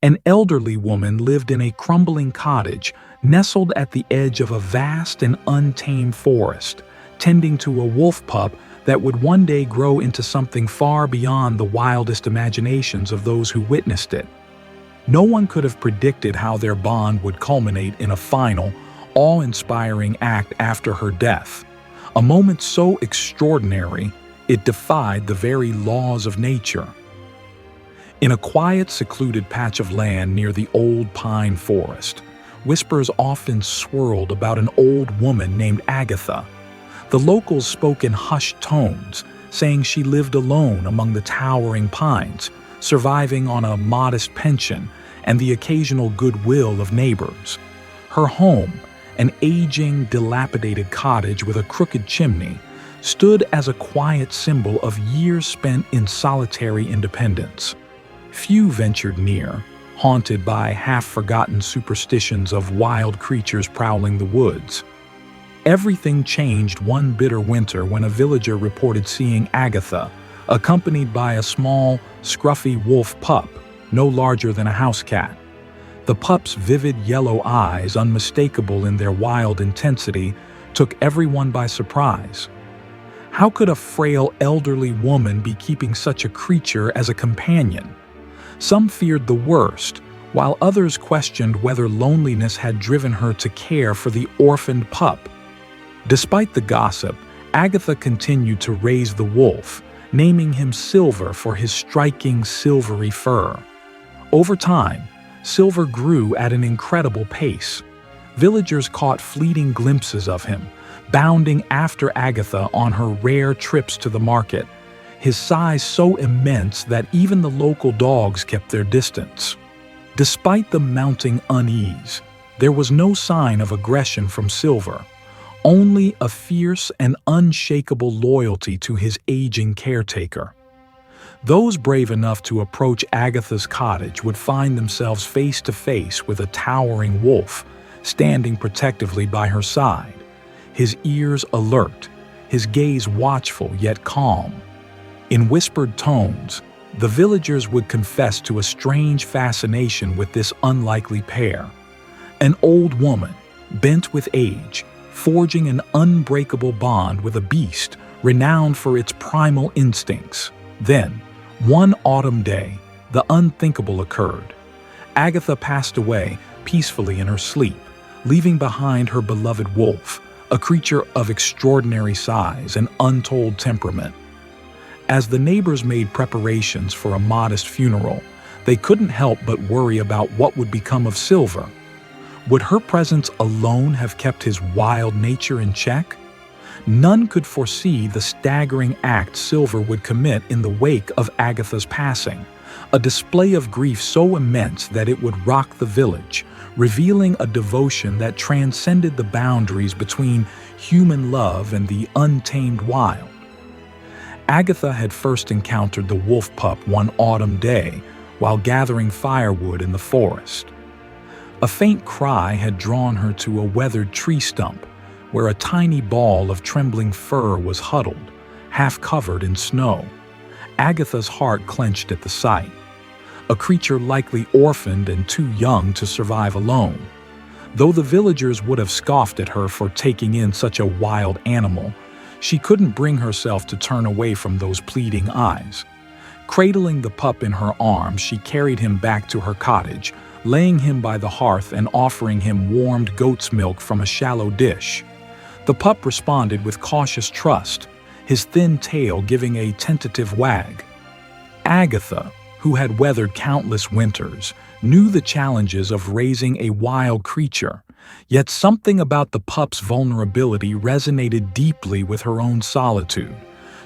An elderly woman lived in a crumbling cottage nestled at the edge of a vast and untamed forest, tending to a wolf pup that would one day grow into something far beyond the wildest imaginations of those who witnessed it. No one could have predicted how their bond would culminate in a final, awe-inspiring act after her death, a moment so extraordinary it defied the very laws of nature. In a quiet, secluded patch of land near the old pine forest, whispers often swirled about an old woman named Agatha. The locals spoke in hushed tones, saying she lived alone among the towering pines, surviving on a modest pension and the occasional goodwill of neighbors. Her home, an aging, dilapidated cottage with a crooked chimney, stood as a quiet symbol of years spent in solitary independence. Few ventured near, haunted by half-forgotten superstitions of wild creatures prowling the woods. Everything changed one bitter winter when a villager reported seeing Agatha, accompanied by a small, scruffy wolf pup, no larger than a house cat. The pup's vivid yellow eyes, unmistakable in their wild intensity, took everyone by surprise. How could a frail elderly woman be keeping such a creature as a companion? Some feared the worst, while others questioned whether loneliness had driven her to care for the orphaned pup. Despite the gossip, Agatha continued to raise the wolf, naming him Silver for his striking silvery fur. Over time, Silver grew at an incredible pace. Villagers caught fleeting glimpses of him, bounding after Agatha on her rare trips to the market, his size so immense that even the local dogs kept their distance. Despite the mounting unease, there was no sign of aggression from Silver, only a fierce and unshakable loyalty to his aging caretaker. Those brave enough to approach Agatha's cottage would find themselves face to face with a towering wolf, standing protectively by her side, his ears alert, his gaze watchful yet calm. In whispered tones, the villagers would confess to a strange fascination with this unlikely pair. An old woman, bent with age, forging an unbreakable bond with a beast renowned for its primal instincts. Then, one autumn day, the unthinkable occurred. Agatha passed away peacefully in her sleep, leaving behind her beloved wolf, a creature of extraordinary size and untold temperament. As the neighbors made preparations for a modest funeral, they couldn't help but worry about what would become of Silver. Would her presence alone have kept his wild nature in check? None could foresee the staggering act Silver would commit in the wake of Agatha's passing, a display of grief so immense that it would rock the village, revealing a devotion that transcended the boundaries between human love and the untamed wild. Agatha had first encountered the wolf pup one autumn day while gathering firewood in the forest. A faint cry had drawn her to a weathered tree stump, where a tiny ball of trembling fur was huddled, half covered in snow. Agatha's heart clenched at the sight. A creature likely orphaned and too young to survive alone. Though the villagers would have scoffed at her for taking in such a wild animal, she couldn't bring herself to turn away from those pleading eyes. Cradling the pup in her arms, she carried him back to her cottage, laying him by the hearth and offering him warmed goat's milk from a shallow dish. The pup responded with cautious trust, his thin tail giving a tentative wag. Agatha, who had weathered countless winters, knew the challenges of raising a wild creature, yet something about the pup's vulnerability resonated deeply with her own solitude,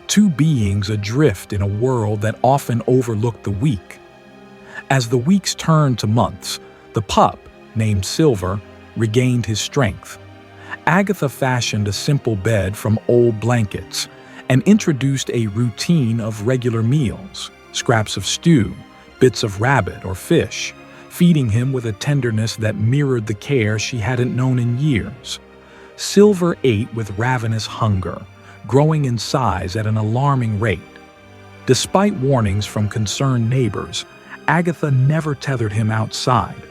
two beings adrift in a world that often overlooked the weak. As the weeks turned to months, the pup, named Silver, regained his strength. Agatha fashioned a simple bed from old blankets and introduced a routine of regular meals, scraps of stew, bits of rabbit or fish, feeding him with a tenderness that mirrored the care she hadn't known in years. Silver ate with ravenous hunger, growing in size at an alarming rate. Despite warnings from concerned neighbors, Agatha never tethered him outside.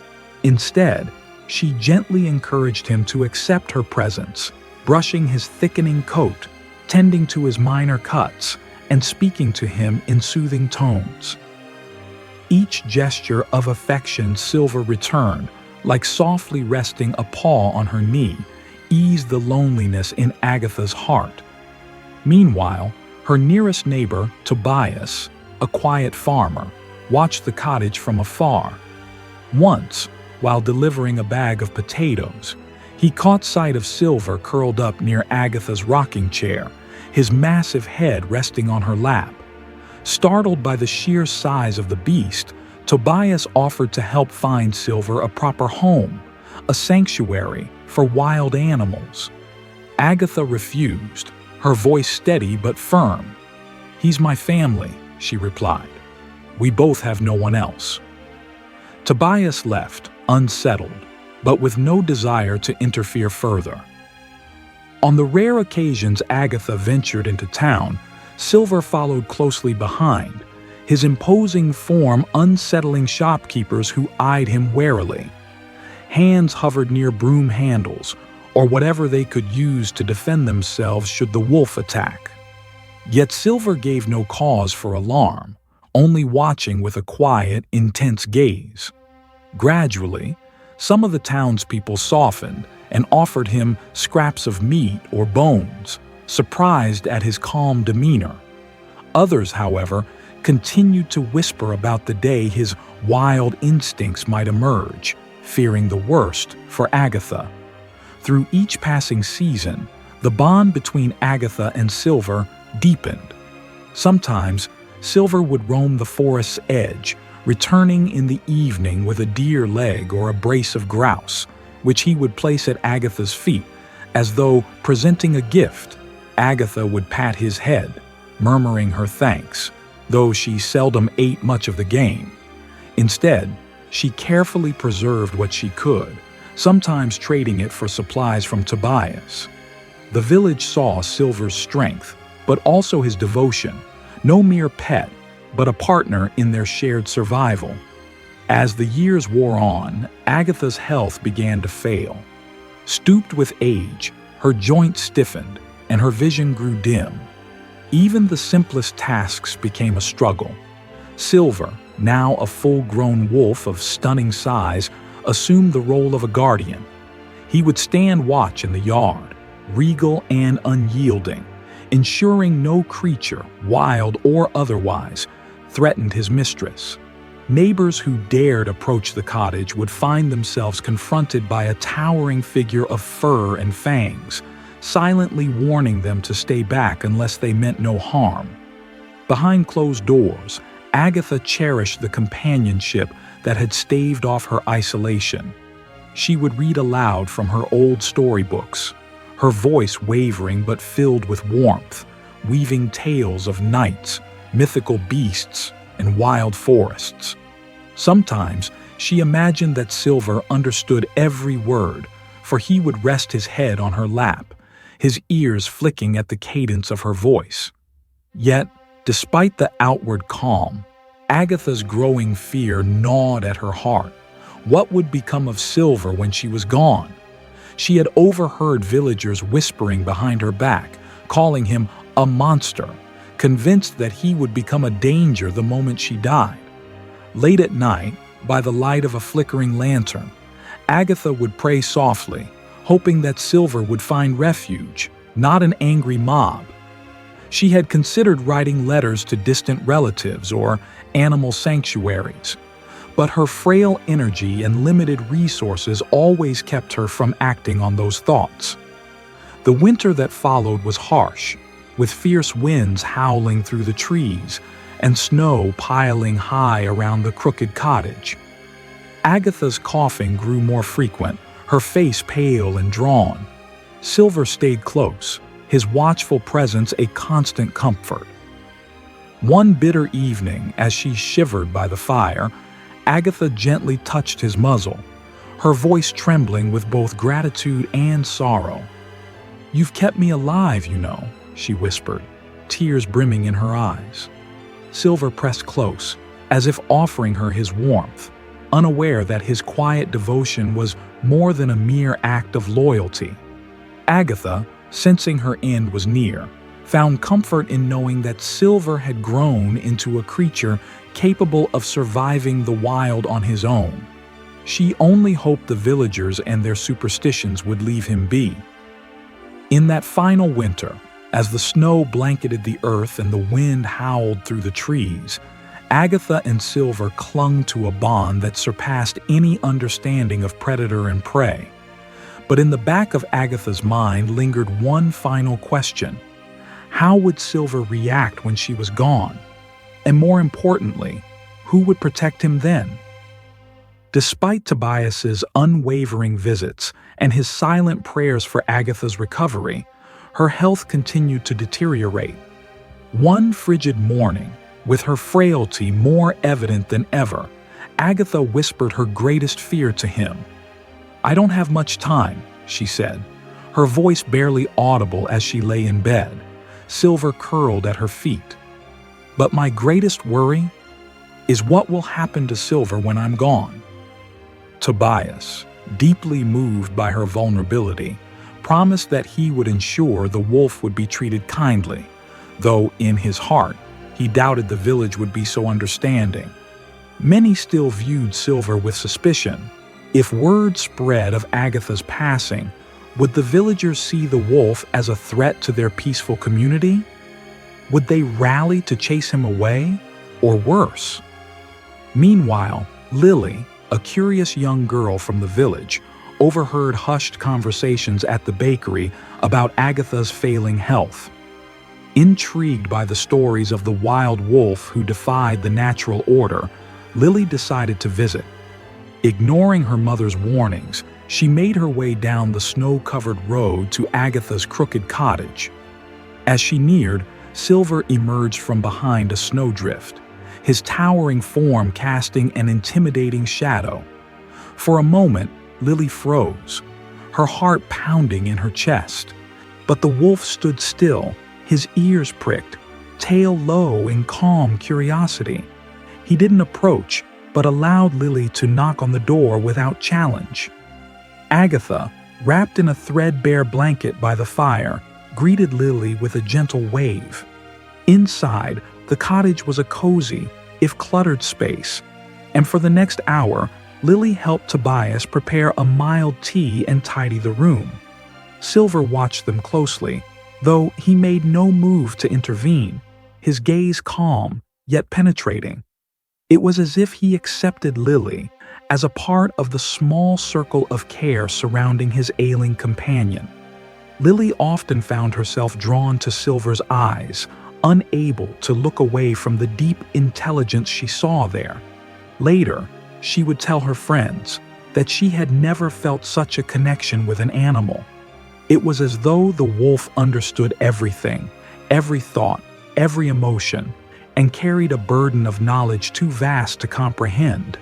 Instead, she gently encouraged him to accept her presence, brushing his thickening coat, tending to his minor cuts, and speaking to him in soothing tones. Each gesture of affection Silver returned, like softly resting a paw on her knee, eased the loneliness in Agatha's heart. Meanwhile, her nearest neighbor, Tobias, a quiet farmer, watched the cottage from afar. Once, while delivering a bag of potatoes, he caught sight of Silver curled up near Agatha's rocking chair, his massive head resting on her lap. Startled by the sheer size of the beast, Tobias offered to help find Silver a proper home, a sanctuary for wild animals. Agatha refused, her voice steady but firm. "He's my family," she replied. "We both have no one else." Tobias left, unsettled, but with no desire to interfere further. On the rare occasions Agatha ventured into town, Silver followed closely behind, his imposing form unsettling shopkeepers who eyed him warily. Hands hovered near broom handles, or whatever they could use to defend themselves should the wolf attack. Yet Silver gave no cause for alarm, only watching with a quiet, intense gaze. Gradually, some of the townspeople softened and offered him scraps of meat or bones, surprised at his calm demeanor. Others, however, continued to whisper about the day his wild instincts might emerge, fearing the worst for Agatha. Through each passing season, the bond between Agatha and Silver deepened. Sometimes, Silver would roam the forest's edge, returning in the evening with a deer leg or a brace of grouse, which he would place at Agatha's feet, as though presenting a gift. Agatha would pat his head, murmuring her thanks, though she seldom ate much of the game. Instead, she carefully preserved what she could, sometimes trading it for supplies from Tobias. The village saw Silver's strength, but also his devotion, no mere pet, but a partner in their shared survival. As the years wore on, Agatha's health began to fail. Stooped with age, her joints stiffened, and her vision grew dim. Even the simplest tasks became a struggle. Silver, now a full-grown wolf of stunning size, assumed the role of a guardian. He would stand watch in the yard, regal and unyielding, ensuring no creature, wild or otherwise, threatened his mistress. Neighbors who dared approach the cottage would find themselves confronted by a towering figure of fur and fangs, silently warning them to stay back unless they meant no harm. Behind closed doors, Agatha cherished the companionship that had staved off her isolation. She would read aloud from her old storybooks, her voice wavering but filled with warmth, weaving tales of knights, mythical beasts, and wild forests. Sometimes she imagined that Silver understood every word, for he would rest his head on her lap, his ears flicking at the cadence of her voice. Yet, despite the outward calm, Agatha's growing fear gnawed at her heart. What would become of Silver when she was gone? She had overheard villagers whispering behind her back, calling him a monster, convinced that he would become a danger the moment she died. Late at night, by the light of a flickering lantern, Agatha would pray softly, hoping that Silver would find refuge, not an angry mob. She had considered writing letters to distant relatives or animal sanctuaries, but her frail energy and limited resources always kept her from acting on those thoughts. The winter that followed was harsh, with fierce winds howling through the trees and snow piling high around the crooked cottage. Agatha's coughing grew more frequent, her face pale and drawn. Silver stayed close, his watchful presence a constant comfort. One bitter evening, as she shivered by the fire, Agatha gently touched his muzzle, her voice trembling with both gratitude and sorrow. "You've kept me alive, you know," she whispered, tears brimming in her eyes. Silver pressed close, as if offering her his warmth, unaware that his quiet devotion was more than a mere act of loyalty. Agatha, sensing her end was near, found comfort in knowing that Silver had grown into a creature capable of surviving the wild on his own. She only hoped the villagers and their superstitions would leave him be. In that final winter, as the snow blanketed the earth and the wind howled through the trees, Agatha and Silver clung to a bond that surpassed any understanding of predator and prey. But in the back of Agatha's mind lingered one final question. How would Silver react when she was gone? And more importantly, who would protect him then? Despite Tobias's unwavering visits and his silent prayers for Agatha's recovery, her health continued to deteriorate. One frigid morning, with her frailty more evident than ever, Agatha whispered her greatest fear to him. "I don't have much time," she said, her voice barely audible as she lay in bed, Silver curled at her feet. "But my greatest worry is what will happen to Silver when I'm gone." Tobias, deeply moved by her vulnerability, promised that he would ensure the wolf would be treated kindly, though in his heart he doubted the village would be so understanding. Many still viewed Silver with suspicion. If word spread of Agatha's passing, would the villagers see the wolf as a threat to their peaceful community? Would they rally to chase him away, or worse? Meanwhile, Lily, a curious young girl from the village, overheard hushed conversations at the bakery about Agatha's failing health. Intrigued by the stories of the wild wolf who defied the natural order, Lily decided to visit. Ignoring her mother's warnings, she made her way down the snow-covered road to Agatha's crooked cottage. As she neared, Silver emerged from behind a snowdrift, his towering form casting an intimidating shadow. For a moment, Lily froze, her heart pounding in her chest. But the wolf stood still, his ears pricked, tail low in calm curiosity. He didn't approach, but allowed Lily to knock on the door without challenge. Agatha, wrapped in a threadbare blanket by the fire, greeted Lily with a gentle wave. Inside, the cottage was a cozy, if cluttered space, and for the next hour, Lily helped Tobias prepare a mild tea and tidy the room. Silver watched them closely, though he made no move to intervene, his gaze calm, yet penetrating. It was as if he accepted Lily as a part of the small circle of care surrounding his ailing companion. Lily often found herself drawn to Silver's eyes, unable to look away from the deep intelligence she saw there. Later, she would tell her friends that she had never felt such a connection with an animal. It was as though the wolf understood everything, every thought, every emotion, and carried a burden of knowledge too vast to comprehend.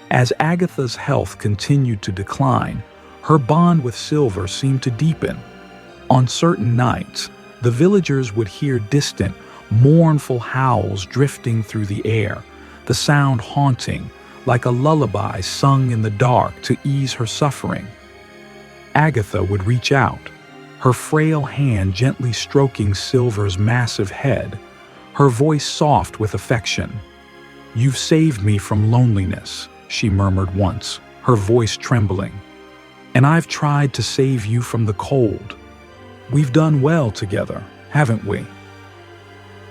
As Agatha's health continued to decline, her bond with Silver seemed to deepen. On certain nights, the villagers would hear distant, mournful howls drifting through the air, the sound haunting, like a lullaby sung in the dark to ease her suffering. Agatha would reach out, her frail hand gently stroking Silver's massive head, her voice soft with affection. "You've saved me from loneliness," she murmured once, her voice trembling. "And I've tried to save you from the cold. We've done well together, haven't we?"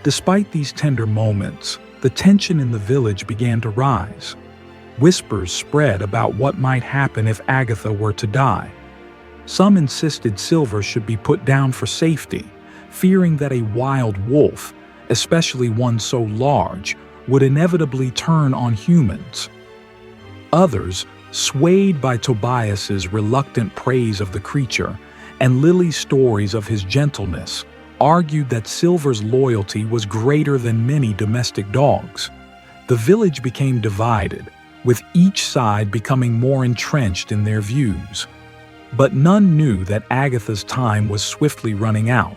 Despite these tender moments, the tension in the village began to rise. Whispers spread about what might happen if Agatha were to die. Some insisted Silver should be put down for safety, fearing that a wild wolf, especially one so large, would inevitably turn on humans. Others, swayed by Tobias's reluctant praise of the creature and Lily's stories of his gentleness, argued that Silver's loyalty was greater than many domestic dogs. The village became divided, with each side becoming more entrenched in their views. But none knew that Agatha's time was swiftly running out.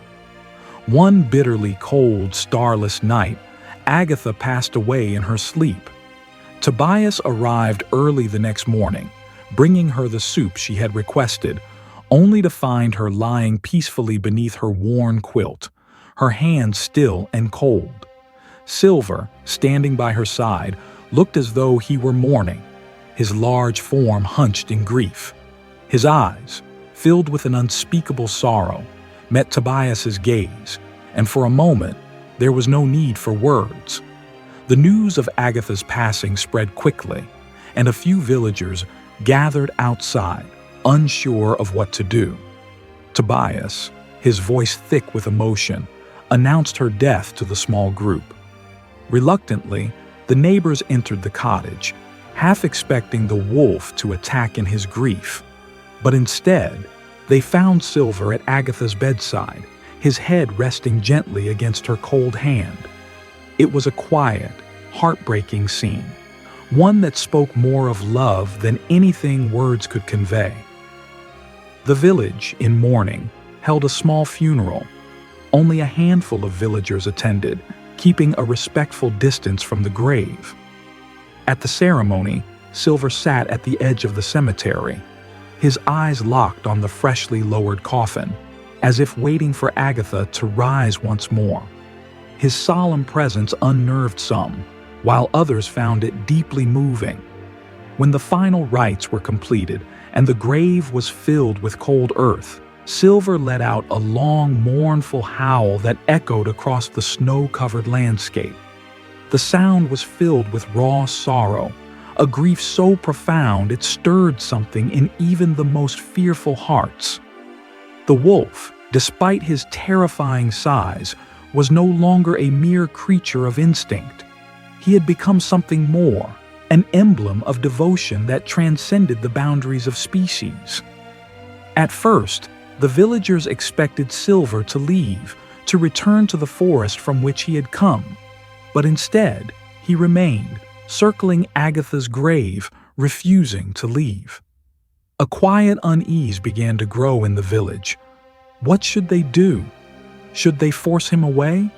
One bitterly cold, starless night, Agatha passed away in her sleep, Tobias arrived early the next morning, bringing her the soup she had requested, only to find her lying peacefully beneath her worn quilt, her hands still and cold. Silver, standing by her side, looked as though he were mourning, his large form hunched in grief. His eyes, filled with an unspeakable sorrow, met Tobias's gaze, and for a moment there was no need for words. The news of Agatha's passing spread quickly, and a few villagers gathered outside, unsure of what to do. Tobias, his voice thick with emotion, announced her death to the small group. Reluctantly, the neighbors entered the cottage, half expecting the wolf to attack in his grief. But instead, they found Silver at Agatha's bedside, his head resting gently against her cold hand. It was a quiet, heartbreaking scene, one that spoke more of love than anything words could convey. The village, in mourning, held a small funeral. Only a handful of villagers attended, keeping a respectful distance from the grave. At the ceremony, Silver sat at the edge of the cemetery, his eyes locked on the freshly lowered coffin, as if waiting for Agatha to rise once more. His solemn presence unnerved some, while others found it deeply moving. When the final rites were completed and the grave was filled with cold earth, Silver let out a long, mournful howl that echoed across the snow-covered landscape. The sound was filled with raw sorrow, a grief so profound it stirred something in even the most fearful hearts. The wolf, despite his terrifying size, was no longer a mere creature of instinct. He had become something more, an emblem of devotion that transcended the boundaries of species. At first, the villagers expected Silver to leave, to return to the forest from which he had come. But instead, he remained, circling Agatha's grave, refusing to leave. A quiet unease began to grow in the village. What should they do? Should they force him away?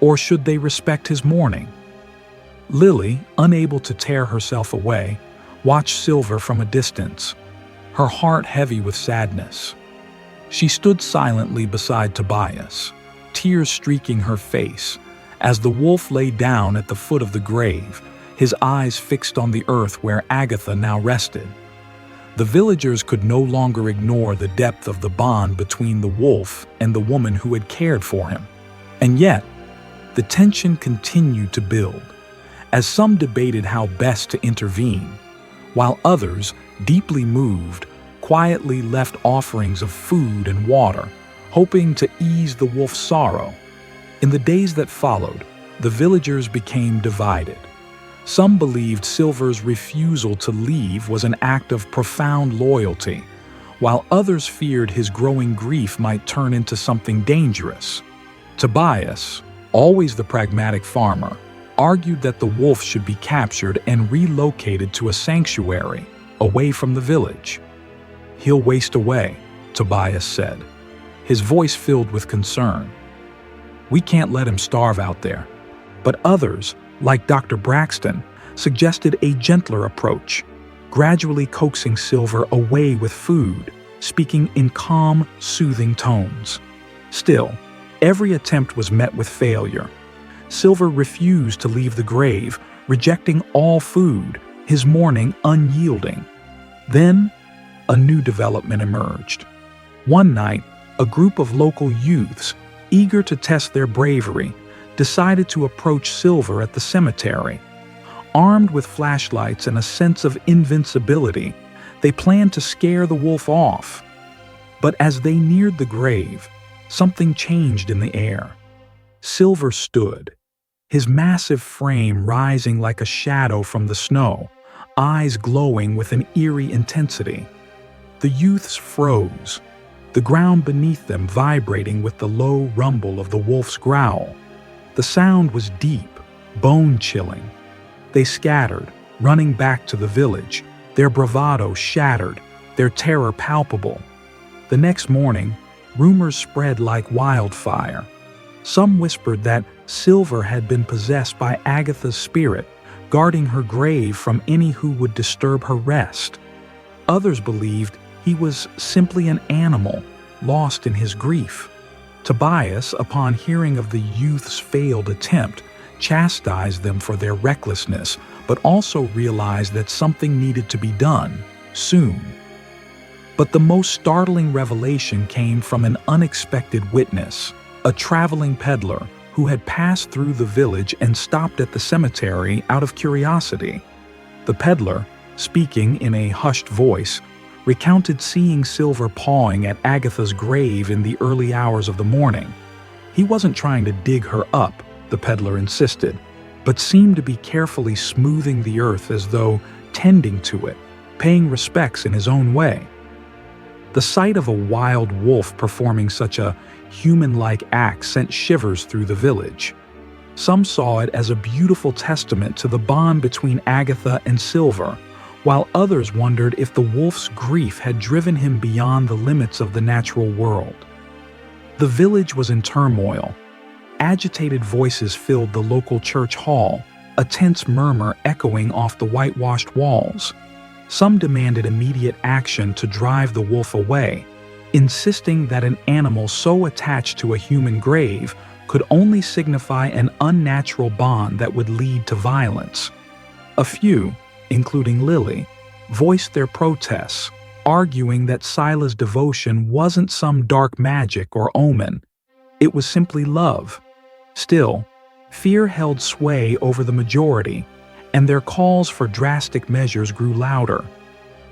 Or should they respect his mourning? Lily, unable to tear herself away, watched Silver from a distance, her heart heavy with sadness. She stood silently beside Tobias, tears streaking her face, as the wolf lay down at the foot of the grave, his eyes fixed on the earth where Agatha now rested. The villagers could no longer ignore the depth of the bond between the wolf and the woman who had cared for him. And yet, the tension continued to build, as some debated how best to intervene, while others, deeply moved, quietly left offerings of food and water, hoping to ease the wolf's sorrow. In the days that followed, the villagers became divided. Some believed Silver's refusal to leave was an act of profound loyalty, while others feared his growing grief might turn into something dangerous. Tobias, always the pragmatic farmer, argued that the wolf should be captured and relocated to a sanctuary, away from the village. "He'll waste away," Tobias said, his voice filled with concern. "We can't let him starve out there." But others, like Dr. Braxton, suggested a gentler approach, gradually coaxing Silver away with food, speaking in calm, soothing tones. Still, every attempt was met with failure. Silver refused to leave the grave, rejecting all food, his mourning unyielding. Then, a new development emerged. One night, a group of local youths, eager to test their bravery, decided to approach Silver at the cemetery. Armed with flashlights and a sense of invincibility, they planned to scare the wolf off. But as they neared the grave, something changed in the air. Silver stood, his massive frame rising like a shadow from the snow, eyes glowing with an eerie intensity. The youths froze, the ground beneath them vibrating with the low rumble of the wolf's growl. The sound was deep, bone-chilling. They scattered, running back to the village, their bravado shattered, their terror palpable. The next morning, rumors spread like wildfire. Some whispered that Silver had been possessed by Agatha's spirit, guarding her grave from any who would disturb her rest. Others believed he was simply an animal, lost in his grief. Tobias, upon hearing of the youth's failed attempt, chastised them for their recklessness, but also realized that something needed to be done, soon. But the most startling revelation came from an unexpected witness, a traveling peddler who had passed through the village and stopped at the cemetery out of curiosity. The peddler, speaking in a hushed voice, recounted seeing Silver pawing at Agatha's grave in the early hours of the morning. He wasn't trying to dig her up, the peddler insisted, but seemed to be carefully smoothing the earth as though tending to it, paying respects in his own way. The sight of a wild wolf performing such a human-like act sent shivers through the village. Some saw it as a beautiful testament to the bond between Agatha and Silver, while others wondered if the wolf's grief had driven him beyond the limits of the natural world. The village was in turmoil. Agitated voices filled the local church hall, a tense murmur echoing off the whitewashed walls. Some demanded immediate action to drive the wolf away, insisting that an animal so attached to a human grave could only signify an unnatural bond that would lead to violence. A few, including Lily, voiced their protests, arguing that Sila's devotion wasn't some dark magic or omen. It was simply love. Still, fear held sway over the majority, and their calls for drastic measures grew louder.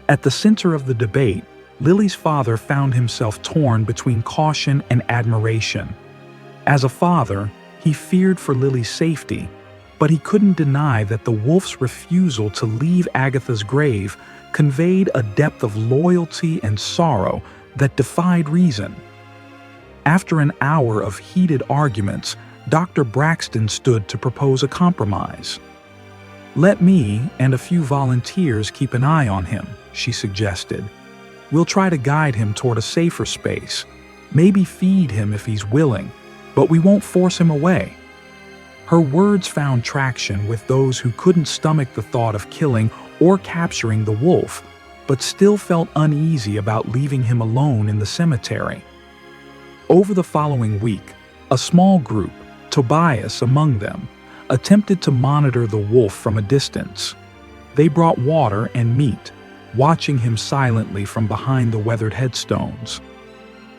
At the center of the debate, Lily's father found himself torn between caution and admiration. As a father, he feared for Lily's safety, but he couldn't deny that the wolf's refusal to leave Agatha's grave conveyed a depth of loyalty and sorrow that defied reason. After an hour of heated arguments, Dr. Braxton stood to propose a compromise. "Let me and a few volunteers keep an eye on him," she suggested. "We'll try to guide him toward a safer space, maybe feed him if he's willing, but we won't force him away." Her words found traction with those who couldn't stomach the thought of killing or capturing the wolf, but still felt uneasy about leaving him alone in the cemetery. Over the following week, a small group, Tobias among them, attempted to monitor the wolf from a distance. They brought water and meat, watching him silently from behind the weathered headstones.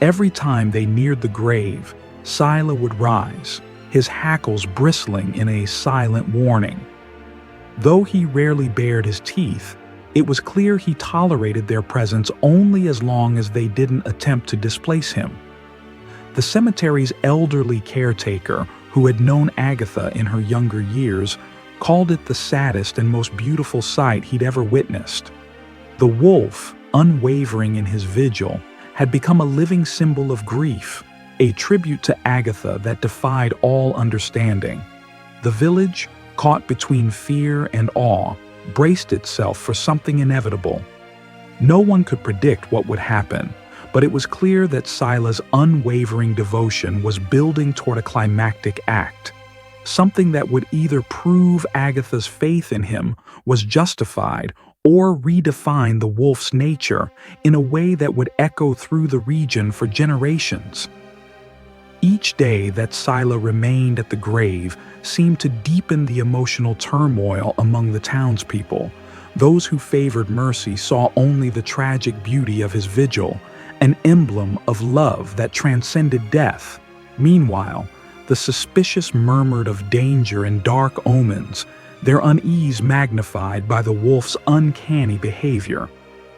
Every time they neared the grave, Sila would rise, his hackles bristling in a silent warning. Though he rarely bared his teeth, it was clear he tolerated their presence only as long as they didn't attempt to displace him. The cemetery's elderly caretaker, who had known Agatha in her younger years, called it the saddest and most beautiful sight he'd ever witnessed. The wolf, unwavering in his vigil, had become a living symbol of grief, a tribute to Agatha that defied all understanding. The village, caught between fear and awe, braced itself for something inevitable. No one could predict what would happen, but it was clear that Sila's unwavering devotion was building toward a climactic act, something that would either prove Agatha's faith in him was justified or redefine the wolf's nature in a way that would echo through the region for generations. Each day that Sila remained at the grave seemed to deepen the emotional turmoil among the townspeople. Those who favored mercy saw only the tragic beauty of his vigil, an emblem of love that transcended death. Meanwhile, the suspicious murmured of danger and dark omens, their unease magnified by the wolf's uncanny behavior.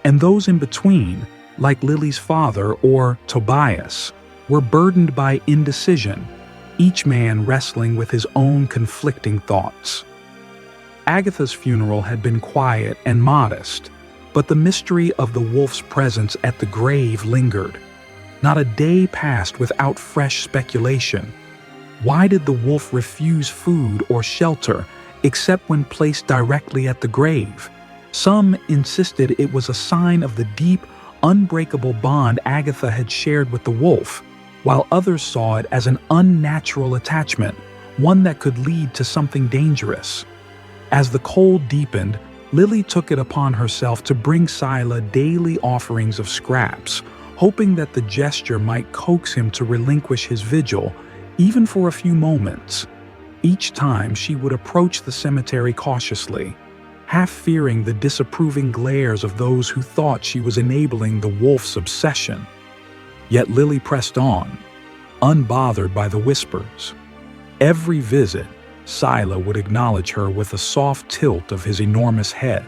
And those in between, like Lily's father or Tobias, were burdened by indecision, each man wrestling with his own conflicting thoughts. Agatha's funeral had been quiet and modest, but the mystery of the wolf's presence at the grave lingered. Not a day passed without fresh speculation. Why did the wolf refuse food or shelter except when placed directly at the grave? Some insisted it was a sign of the deep, unbreakable bond Agatha had shared with the wolf, while others saw it as an unnatural attachment, one that could lead to something dangerous. As the cold deepened, Lily took it upon herself to bring Sila daily offerings of scraps, hoping that the gesture might coax him to relinquish his vigil, even for a few moments. Each time she would approach the cemetery cautiously, half fearing the disapproving glares of those who thought she was enabling the wolf's obsession. Yet Lily pressed on, unbothered by the whispers. Every visit, Sila would acknowledge her with a soft tilt of his enormous head.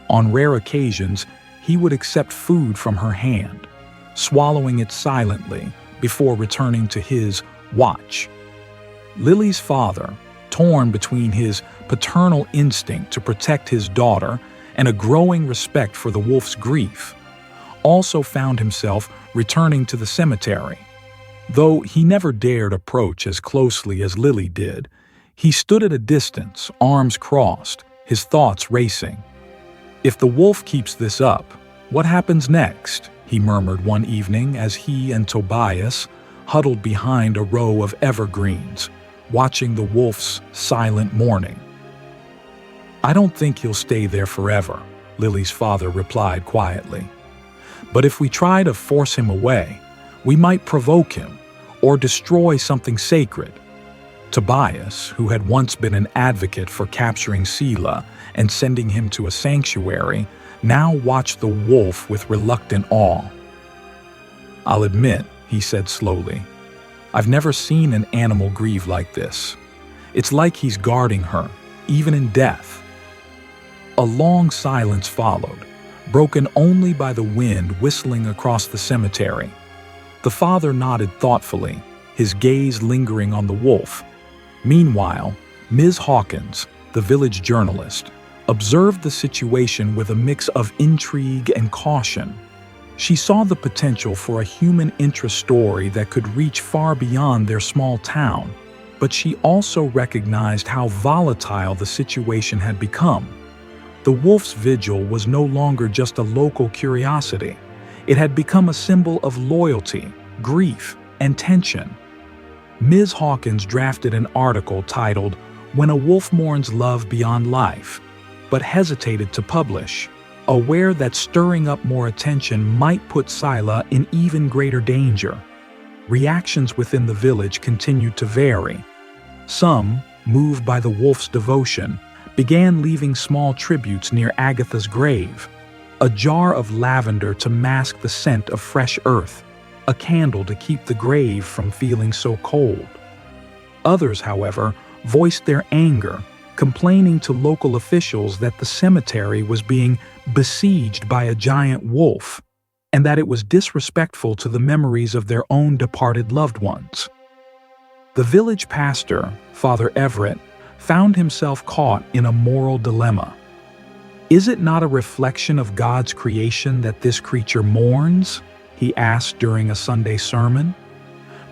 On rare occasions, he would accept food from her hand, swallowing it silently before returning to his watch. Lily's father, torn between his paternal instinct to protect his daughter and a growing respect for the wolf's grief, also found himself returning to the cemetery. Though he never dared approach as closely as Lily did, he stood at a distance, arms crossed, his thoughts racing. "If the wolf keeps this up, what happens next?" he murmured one evening as he and Tobias huddled behind a row of evergreens, watching the wolf's silent mourning. "I don't think he'll stay there forever," Lily's father replied quietly. "But if we try to force him away, we might provoke him or destroy something sacred." Tobias, who had once been an advocate for capturing Sila and sending him to a sanctuary, now watched the wolf with reluctant awe. "I'll admit," he said slowly, "I've never seen an animal grieve like this. It's like he's guarding her, even in death." A long silence followed, broken only by the wind whistling across the cemetery. The father nodded thoughtfully, his gaze lingering on the wolf. Meanwhile, Ms. Hawkins, the village journalist, observed the situation with a mix of intrigue and caution. She saw the potential for a human interest story that could reach far beyond their small town, but she also recognized how volatile the situation had become. The wolf's vigil was no longer just a local curiosity. It had become a symbol of loyalty, grief, and tension. Ms. Hawkins drafted an article titled, "When a Wolf Mourns Love Beyond Life," but hesitated to publish, aware that stirring up more attention might put Sila in even greater danger. Reactions within the village continued to vary. Some, moved by the wolf's devotion, began leaving small tributes near Agatha's grave, a jar of lavender to mask the scent of fresh earth, a candle to keep the grave from feeling so cold. Others, however, voiced their anger, complaining to local officials that the cemetery was being besieged by a giant wolf, and that it was disrespectful to the memories of their own departed loved ones. The village pastor, Father Everett, found himself caught in a moral dilemma. Is it not a reflection of God's creation that this creature mourns? He asked during a Sunday sermon.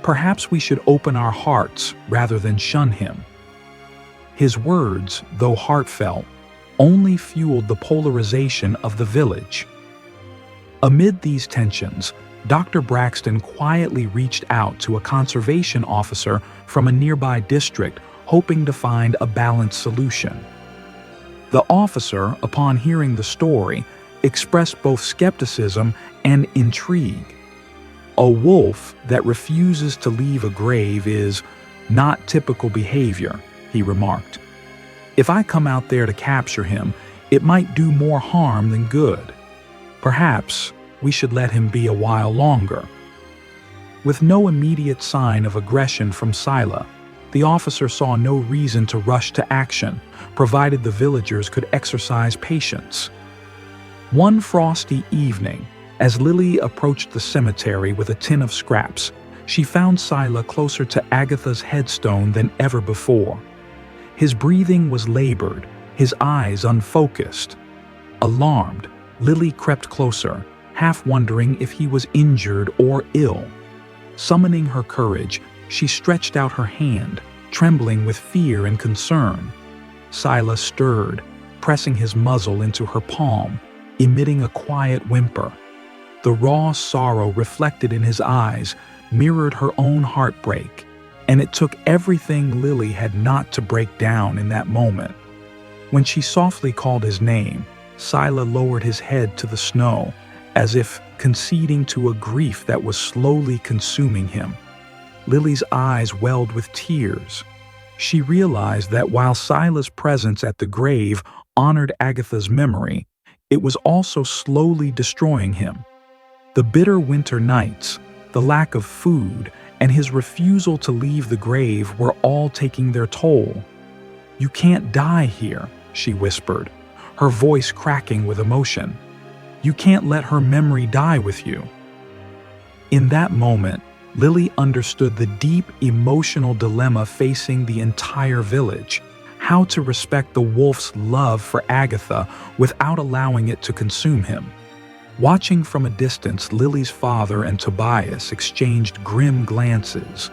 Perhaps we should open our hearts rather than shun him. His words, though heartfelt, only fueled the polarization of the village. Amid these tensions, Dr. Braxton quietly reached out to a conservation officer from a nearby district, hoping to find a balanced solution. The officer, upon hearing the story, expressed both skepticism and intrigue. A wolf that refuses to leave a grave is not typical behavior, he remarked. If I come out there to capture him, it might do more harm than good. Perhaps we should let him be a while longer. With no immediate sign of aggression from Sila, the officer saw no reason to rush to action, provided the villagers could exercise patience. One frosty evening, as Lily approached the cemetery with a tin of scraps, she found Sila closer to Agatha's headstone than ever before. His breathing was labored, his eyes unfocused. Alarmed, Lily crept closer, half wondering if he was injured or ill. Summoning her courage, she stretched out her hand, trembling with fear and concern. Sila stirred, pressing his muzzle into her palm, emitting a quiet whimper. The raw sorrow reflected in his eyes mirrored her own heartbreak, and it took everything Lily had not to break down in that moment. When she softly called his name, Sila lowered his head to the snow, as if conceding to a grief that was slowly consuming him. Lily's eyes welled with tears. She realized that while Sila's presence at the grave honored Agatha's memory, it was also slowly destroying him. The bitter winter nights, the lack of food, and his refusal to leave the grave were all taking their toll. "You can't die here," she whispered, her voice cracking with emotion. "You can't let her memory die with you." In that moment, Lily understood the deep emotional dilemma facing the entire village: how to respect the wolf's love for Agatha without allowing it to consume him. Watching from a distance, Lily's father and Tobias exchanged grim glances.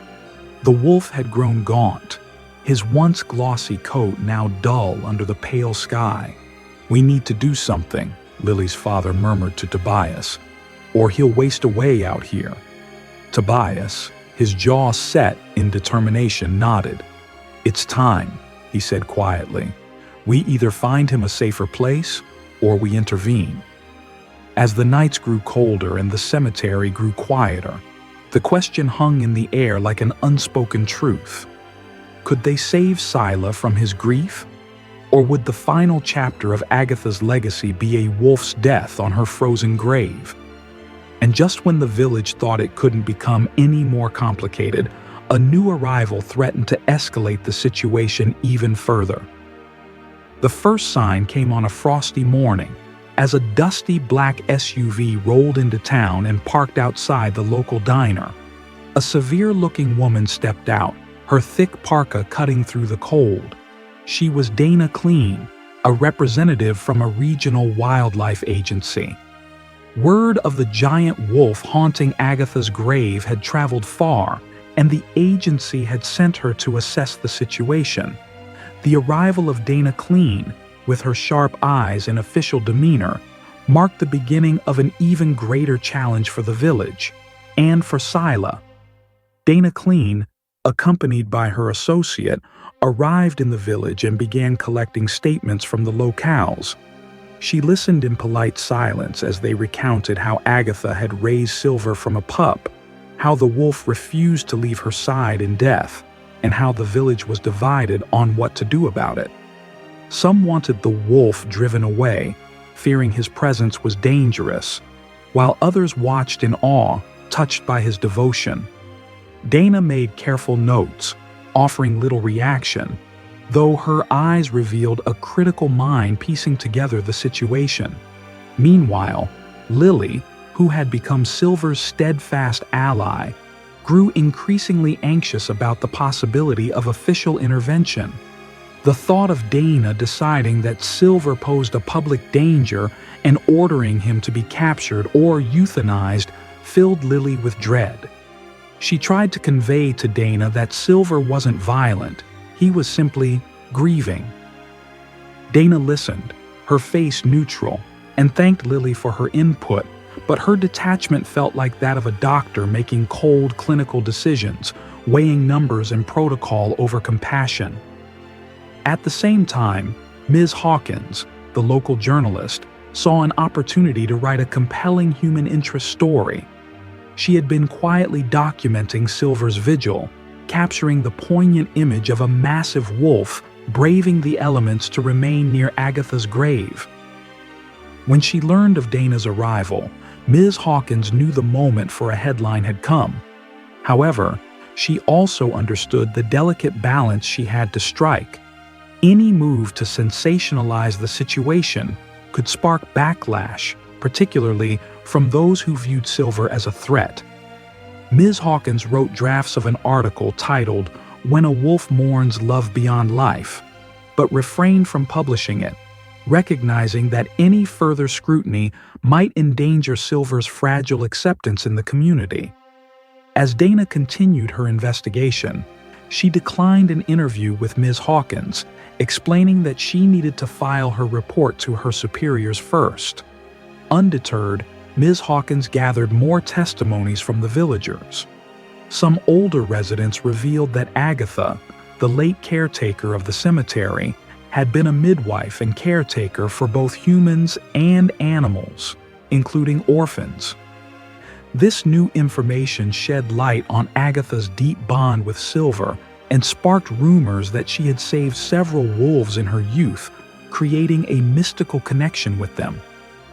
The wolf had grown gaunt, his once glossy coat now dull under the pale sky. "We need to do something," Lily's father murmured to Tobias, "or he'll waste away out here." Tobias, his jaw set in determination, nodded. "It's time," he said quietly. "We either find him a safer place, or we intervene." As the nights grew colder and the cemetery grew quieter, the question hung in the air like an unspoken truth. Could they save Sila from his grief? Or would the final chapter of Agatha's legacy be a wolf's death on her frozen grave? And just when the village thought it couldn't become any more complicated, a new arrival threatened to escalate the situation even further. The first sign came on a frosty morning, as a dusty black SUV rolled into town and parked outside the local diner. A severe-looking woman stepped out, her thick parka cutting through the cold. She was Dana Clean, a representative from a regional wildlife agency. Word of the giant wolf haunting Agatha's grave had traveled far, and the agency had sent her to assess the situation. The arrival of Dana Clean, with her sharp eyes and official demeanor, marked the beginning of an even greater challenge for the village, and for Sila. Dana Clean, accompanied by her associate, arrived in the village and began collecting statements from the locals. She listened in polite silence as they recounted how Agatha had raised Silver from a pup, how the wolf refused to leave her side in death, and how the village was divided on what to do about it. Some wanted the wolf driven away, fearing his presence was dangerous, while others watched in awe, touched by his devotion. Dana made careful notes, offering little reaction, though her eyes revealed a critical mind piecing together the situation. Meanwhile, Lily, who had become Silver's steadfast ally, grew increasingly anxious about the possibility of official intervention. The thought of Dana deciding that Silver posed a public danger and ordering him to be captured or euthanized filled Lily with dread. She tried to convey to Dana that Silver wasn't violent, he was simply grieving. Dana listened, her face neutral, and thanked Lily for her input, but her detachment felt like that of a doctor making cold clinical decisions, weighing numbers and protocol over compassion. At the same time, Ms. Hawkins, the local journalist, saw an opportunity to write a compelling human interest story. She had been quietly documenting Silver's vigil, capturing the poignant image of a massive wolf braving the elements to remain near Agatha's grave. When she learned of Dana's arrival, Ms. Hawkins knew the moment for a headline had come. However, she also understood the delicate balance she had to strike. Any move to sensationalize the situation could spark backlash, particularly from those who viewed Silver as a threat. Ms. Hawkins wrote drafts of an article titled "When a Wolf Mourns Love Beyond Life," but refrained from publishing it, recognizing that any further scrutiny might endanger Silver's fragile acceptance in the community. As Dana continued her investigation, she declined an interview with Ms. Hawkins, explaining that she needed to file her report to her superiors first. Undeterred, Ms. Hawkins gathered more testimonies from the villagers. Some older residents revealed that Agatha, the late caretaker of the cemetery, had been a midwife and caretaker for both humans and animals, including orphans. This new information shed light on Agatha's deep bond with Silver and sparked rumors that she had saved several wolves in her youth, creating a mystical connection with them.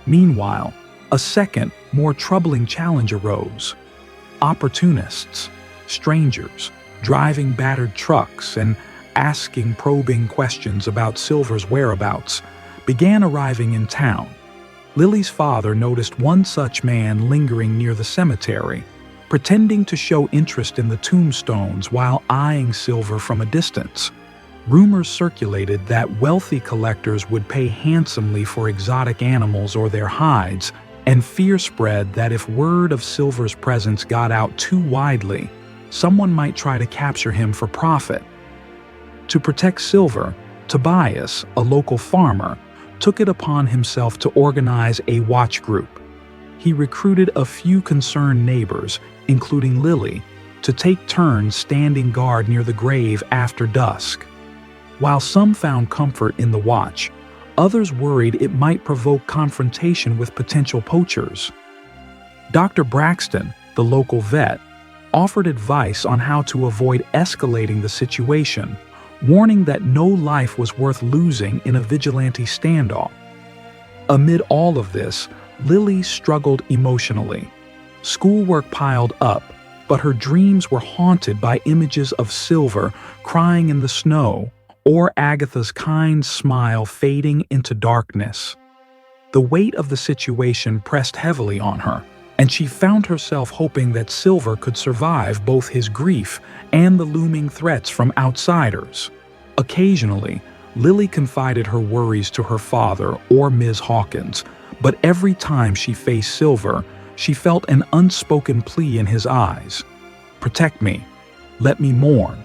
Meanwhile, a second, more troubling challenge arose. Opportunists, strangers, driving battered trucks and asking probing questions about Silver's whereabouts, began arriving in town. Lily's father noticed one such man lingering near the cemetery, pretending to show interest in the tombstones while eyeing Silver from a distance. Rumors circulated that wealthy collectors would pay handsomely for exotic animals or their hides, and fear spread that if word of Silver's presence got out too widely, someone might try to capture him for profit. To protect Silver, Tobias, a local farmer, took it upon himself to organize a watch group. He recruited a few concerned neighbors, including Lily, to take turns standing guard near the grave after dusk. While some found comfort in the watch, others worried it might provoke confrontation with potential poachers. Dr. Braxton, the local vet, offered advice on how to avoid escalating the situation, warning that no life was worth losing in a vigilante standoff. Amid all of this, Lily struggled emotionally. Schoolwork piled up, but her dreams were haunted by images of Silver crying in the snow or Agatha's kind smile fading into darkness. The weight of the situation pressed heavily on her, and she found herself hoping that Silver could survive both his grief and the looming threats from outsiders. Occasionally, Lily confided her worries to her father or Ms. Hawkins, but every time she faced Silver, she felt an unspoken plea in his eyes. "Protect me. Let me mourn."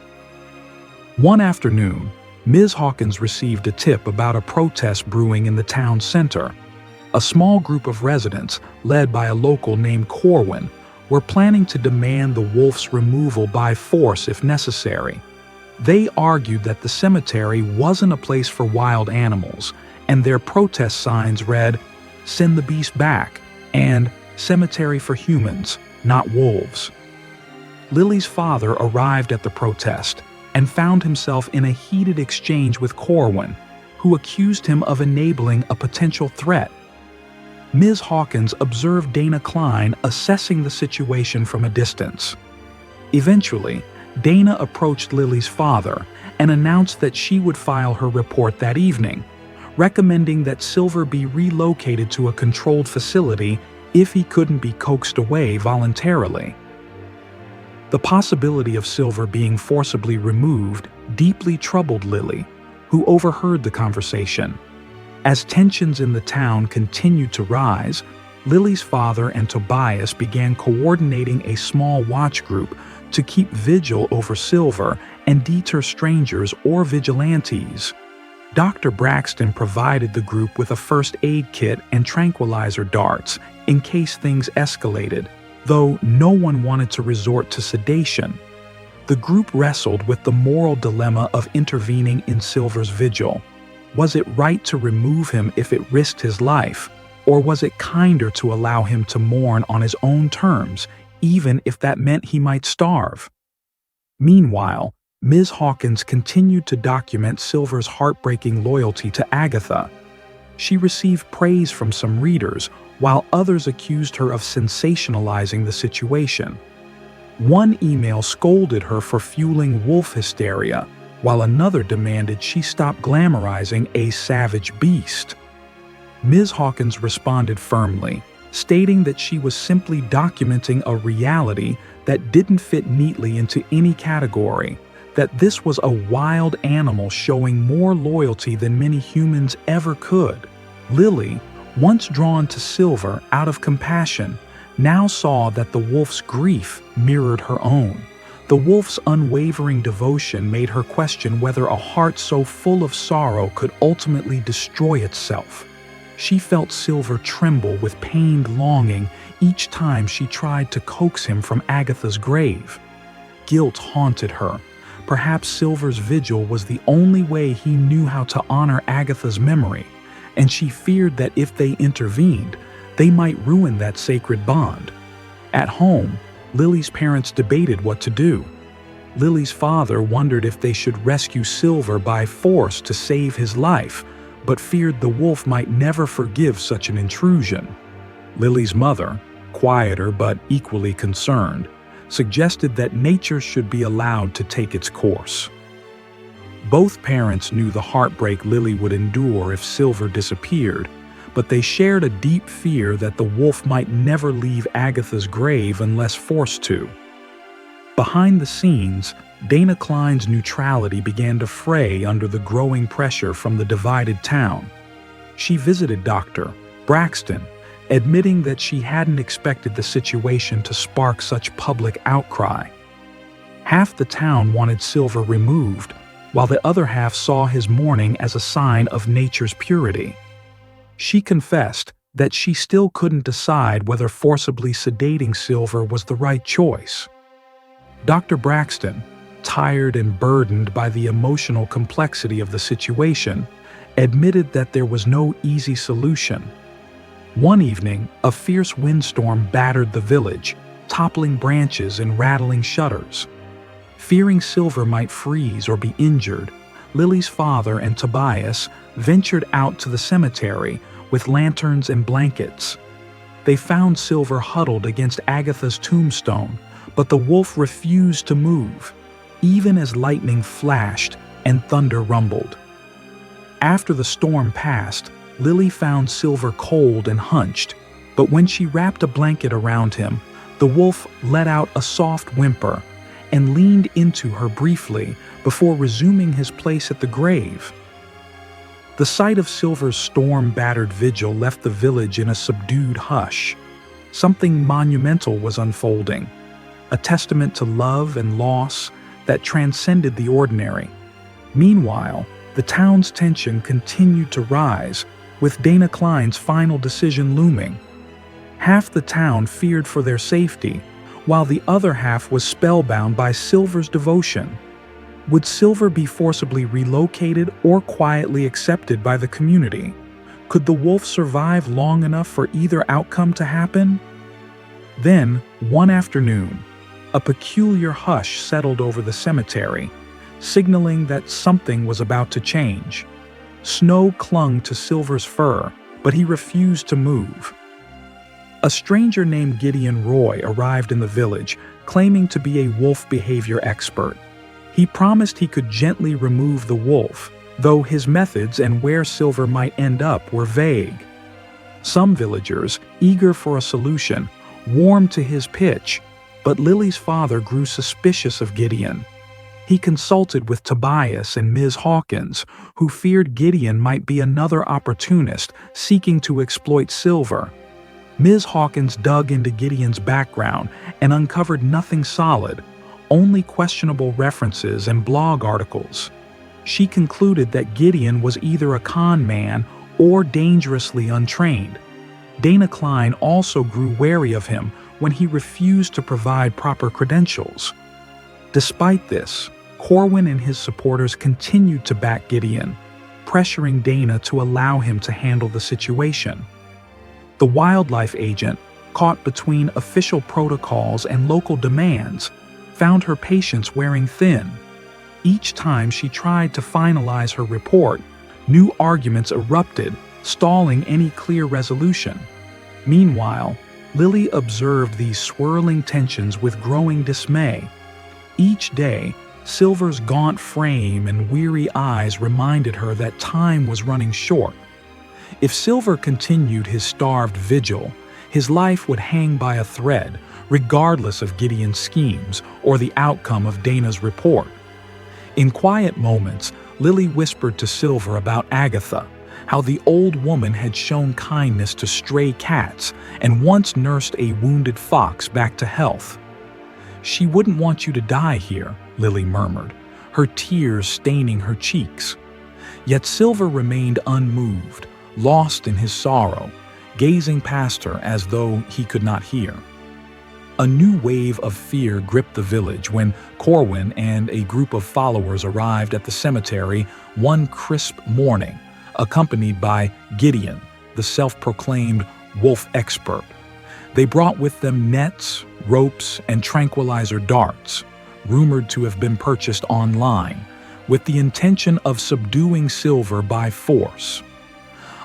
One afternoon, Ms. Hawkins received a tip about a protest brewing in the town center. A small group of residents, led by a local named Corwin, were planning to demand the wolf's removal by force if necessary. They argued that the cemetery wasn't a place for wild animals, and their protest signs read, "Send the beast back," and "Cemetery for humans, not wolves." Lily's father arrived at the protest and found himself in a heated exchange with Corwin, who accused him of enabling a potential threat. Ms. Hawkins observed Dana Klein assessing the situation from a distance. Eventually, Dana approached Lily's father and announced that she would file her report that evening, recommending that Silver be relocated to a controlled facility if he couldn't be coaxed away voluntarily. The possibility of Silver being forcibly removed deeply troubled Lily, who overheard the conversation. As tensions in the town continued to rise, Lily's father and Tobias began coordinating a small watch group to keep vigil over Silver and deter strangers or vigilantes. Dr. Braxton provided the group with a first aid kit and tranquilizer darts in case things escalated, though no one wanted to resort to sedation. The group wrestled with the moral dilemma of intervening in Silver's vigil. Was it right to remove him if it risked his life, or was it kinder to allow him to mourn on his own terms, even if that meant he might starve? Meanwhile, Ms. Hawkins continued to document Silver's heartbreaking loyalty to Agatha. She received praise from some readers, while others accused her of sensationalizing the situation. One email scolded her for fueling wolf hysteria, while another demanded she stop glamorizing a savage beast. Ms. Hawkins responded firmly, stating that she was simply documenting a reality that didn't fit neatly into any category, that this was a wild animal showing more loyalty than many humans ever could. Lily, once drawn to Silver out of compassion, now saw that the wolf's grief mirrored her own. The wolf's unwavering devotion made her question whether a heart so full of sorrow could ultimately destroy itself. She felt Silver tremble with pained longing each time she tried to coax him from Agatha's grave. Guilt haunted her, Perhaps Silver's vigil was the only way he knew how to honor Agatha's memory, and she feared that if they intervened, they might ruin that sacred bond. At home, Lily's parents debated what to do. Lily's father wondered if they should rescue Silver by force to save his life, but feared the wolf might never forgive such an intrusion. Lily's mother, quieter but equally concerned, suggested that nature should be allowed to take its course. Both parents knew the heartbreak Lily would endure if Silver disappeared, but they shared a deep fear that the wolf might never leave Agatha's grave unless forced to. Behind the scenes, Dana Klein's neutrality began to fray under the growing pressure from the divided town. She visited Dr. Braxton, admitting that she hadn't expected the situation to spark such public outcry. Half the town wanted Silver removed, while the other half saw his mourning as a sign of nature's purity. She confessed that she still couldn't decide whether forcibly sedating Silver was the right choice. Dr. Braxton, tired and burdened by the emotional complexity of the situation, admitted that there was no easy solution. One evening, a fierce windstorm battered the village, toppling branches and rattling shutters. Fearing Silver might freeze or be injured, Lily's father and Tobias ventured out to the cemetery with lanterns and blankets. They found Silver huddled against Agatha's tombstone, but the wolf refused to move, even as lightning flashed and thunder rumbled. After the storm passed, Lily found Silver cold and hunched, but when she wrapped a blanket around him, the wolf let out a soft whimper and leaned into her briefly before resuming his place at the grave. The sight of Silver's storm-battered vigil left the village in a subdued hush. Something monumental was unfolding, a testament to love and loss that transcended the ordinary. Meanwhile, the town's tension continued to rise, with Dana Klein's final decision looming. Half the town feared for their safety, while the other half was spellbound by Silver's devotion. Would Silver be forcibly relocated or quietly accepted by the community? Could the wolf survive long enough for either outcome to happen? Then, one afternoon, a peculiar hush settled over the cemetery, signaling that something was about to change. Snow clung to Silver's fur, but he refused to move. A stranger named Gideon Roy arrived in the village, claiming to be a wolf behavior expert. He promised he could gently remove the wolf, though his methods and where Silver might end up were vague. Some villagers, eager for a solution, warmed to his pitch, but Lily's father grew suspicious of Gideon. He consulted with Tobias and Ms. Hawkins, who feared Gideon might be another opportunist seeking to exploit Silver. Ms. Hawkins dug into Gideon's background and uncovered nothing solid, only questionable references and blog articles. She concluded that Gideon was either a con man or dangerously untrained. Dana Klein also grew wary of him when he refused to provide proper credentials. Despite this, Corwin and his supporters continued to back Gideon, pressuring Dana to allow him to handle the situation. The wildlife agent, caught between official protocols and local demands, found her patience wearing thin. Each time she tried to finalize her report, new arguments erupted, stalling any clear resolution. Meanwhile, Lily observed these swirling tensions with growing dismay. Each day, Silver's gaunt frame and weary eyes reminded her that time was running short. If Silver continued his starved vigil, his life would hang by a thread, regardless of Gideon's schemes or the outcome of Dana's report. In quiet moments, Lily whispered to Silver about Agatha, how the old woman had shown kindness to stray cats and once nursed a wounded fox back to health. "She wouldn't want you to die here," Lily murmured, her tears staining her cheeks. Yet Silver remained unmoved, lost in his sorrow, gazing past her as though he could not hear. A new wave of fear gripped the village when Corwin and a group of followers arrived at the cemetery one crisp morning, accompanied by Gideon, the self-proclaimed wolf expert. They brought with them nets, ropes, and tranquilizer darts, rumored to have been purchased online, with the intention of subduing Silver by force.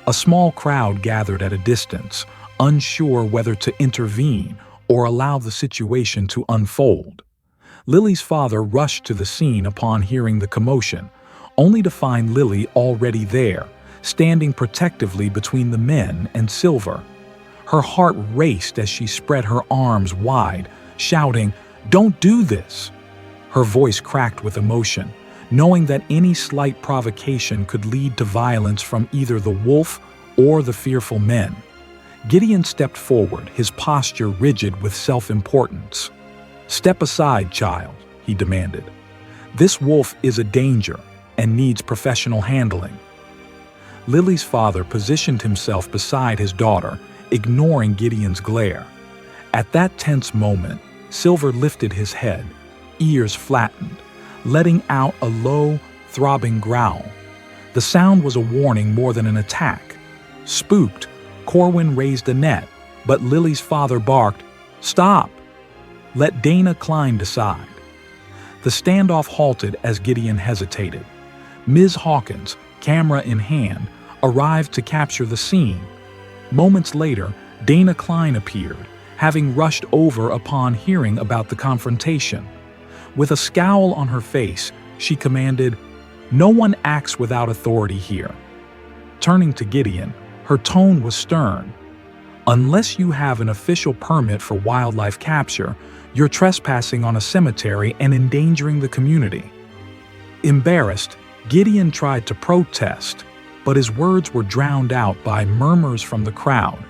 A small crowd gathered at a distance, unsure whether to intervene or allow the situation to unfold. Lily's father rushed to the scene upon hearing the commotion, only to find Lily already there, standing protectively between the men and Silver. Her heart raced as she spread her arms wide, shouting, "Don't do this!" Her voice cracked with emotion, knowing that any slight provocation could lead to violence from either the wolf or the fearful men. Gideon stepped forward, his posture rigid with self-importance. "Step aside, child," he demanded. "This wolf is a danger and needs professional handling." Lily's father positioned himself beside his daughter, ignoring Gideon's glare. At that tense moment, Silver lifted his head, ears flattened, letting out a low, throbbing growl. The sound was a warning more than an attack. Spooked, Corwin raised a net, but Lily's father barked, "Stop! Let Dana Klein decide." The standoff halted as Gideon hesitated. Ms. Hawkins, camera in hand, arrived to capture the scene. Moments later, Dana Klein appeared, having rushed over upon hearing about the confrontation. With a scowl on her face, she commanded, "No one acts without authority here." Turning to Gideon, her tone was stern. "Unless you have an official permit for wildlife capture, you're trespassing on a cemetery and endangering the community." Embarrassed, Gideon tried to protest, but his words were drowned out by murmurs from the crowd,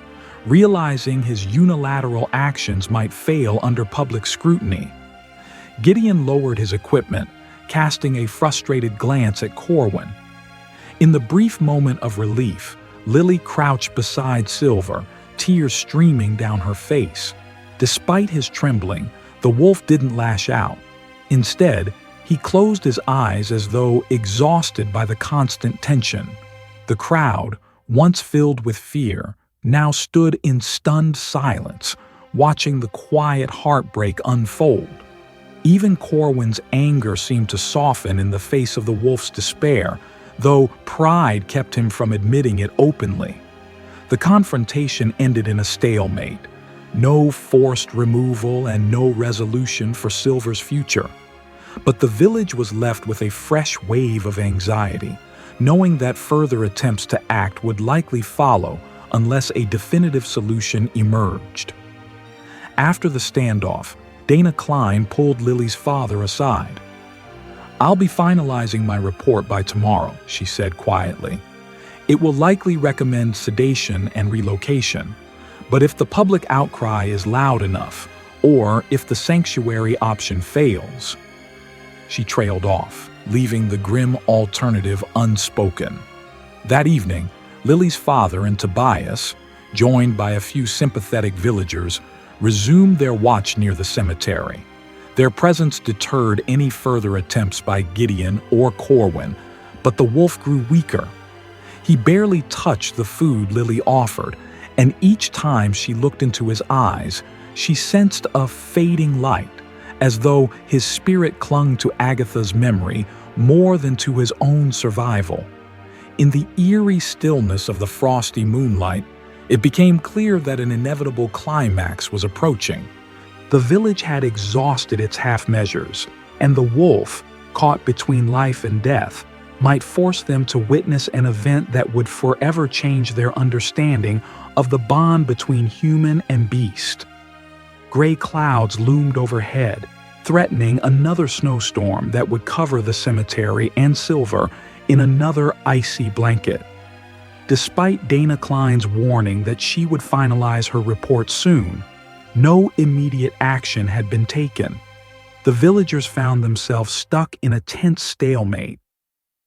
realizing his unilateral actions might fail under public scrutiny. Gideon lowered his equipment, casting a frustrated glance at Corwin. In the brief moment of relief, Lily crouched beside Silver, tears streaming down her face. Despite his trembling, the wolf didn't lash out. Instead, he closed his eyes as though exhausted by the constant tension. The crowd, once filled with fear, now stood in stunned silence, watching the quiet heartbreak unfold. Even Corwin's anger seemed to soften in the face of the wolf's despair, though pride kept him from admitting it openly. The confrontation ended in a stalemate. No forced removal and no resolution for Silver's future. But the village was left with a fresh wave of anxiety, knowing that further attempts to act would likely follow unless a definitive solution emerged. After the standoff, Dana Klein pulled Lily's father aside. "I'll be finalizing my report by tomorrow," she said quietly. "It will likely recommend sedation and relocation, but if the public outcry is loud enough, or if the sanctuary option fails..." She trailed off, leaving the grim alternative unspoken. That evening, Lily's father and Tobias, joined by a few sympathetic villagers, resumed their watch near the cemetery. Their presence deterred any further attempts by Gideon or Corwin, but the wolf grew weaker. He barely touched the food Lily offered, and each time she looked into his eyes, she sensed a fading light, as though his spirit clung to Agatha's memory more than to his own survival. In the eerie stillness of the frosty moonlight, it became clear that an inevitable climax was approaching. The village had exhausted its half measures, and the wolf, caught between life and death, might force them to witness an event that would forever change their understanding of the bond between human and beast. Gray clouds loomed overhead, threatening another snowstorm that would cover the cemetery and Silver in another icy blanket. Despite Dana Klein's warning that she would finalize her report soon, no immediate action had been taken. The villagers found themselves stuck in a tense stalemate.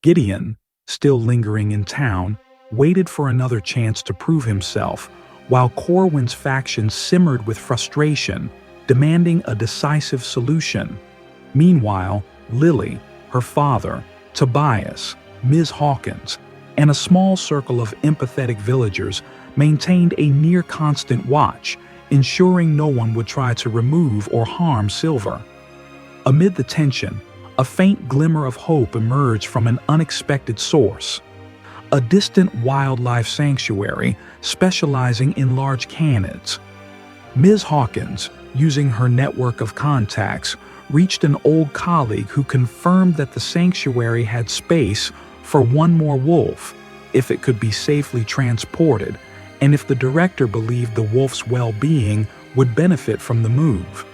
Gideon, still lingering in town, waited for another chance to prove himself, while Corwin's faction simmered with frustration, demanding a decisive solution. Meanwhile, Lily, her father, Tobias, Ms. Hawkins, and a small circle of empathetic villagers maintained a near-constant watch, ensuring no one would try to remove or harm Silver. Amid the tension, a faint glimmer of hope emerged from an unexpected source. A distant wildlife sanctuary specializing in large canids. Ms. Hawkins, using her network of contacts, reached an old colleague who confirmed that the sanctuary had space for one more wolf, if it could be safely transported, and if the director believed the wolf's well-being would benefit from the move.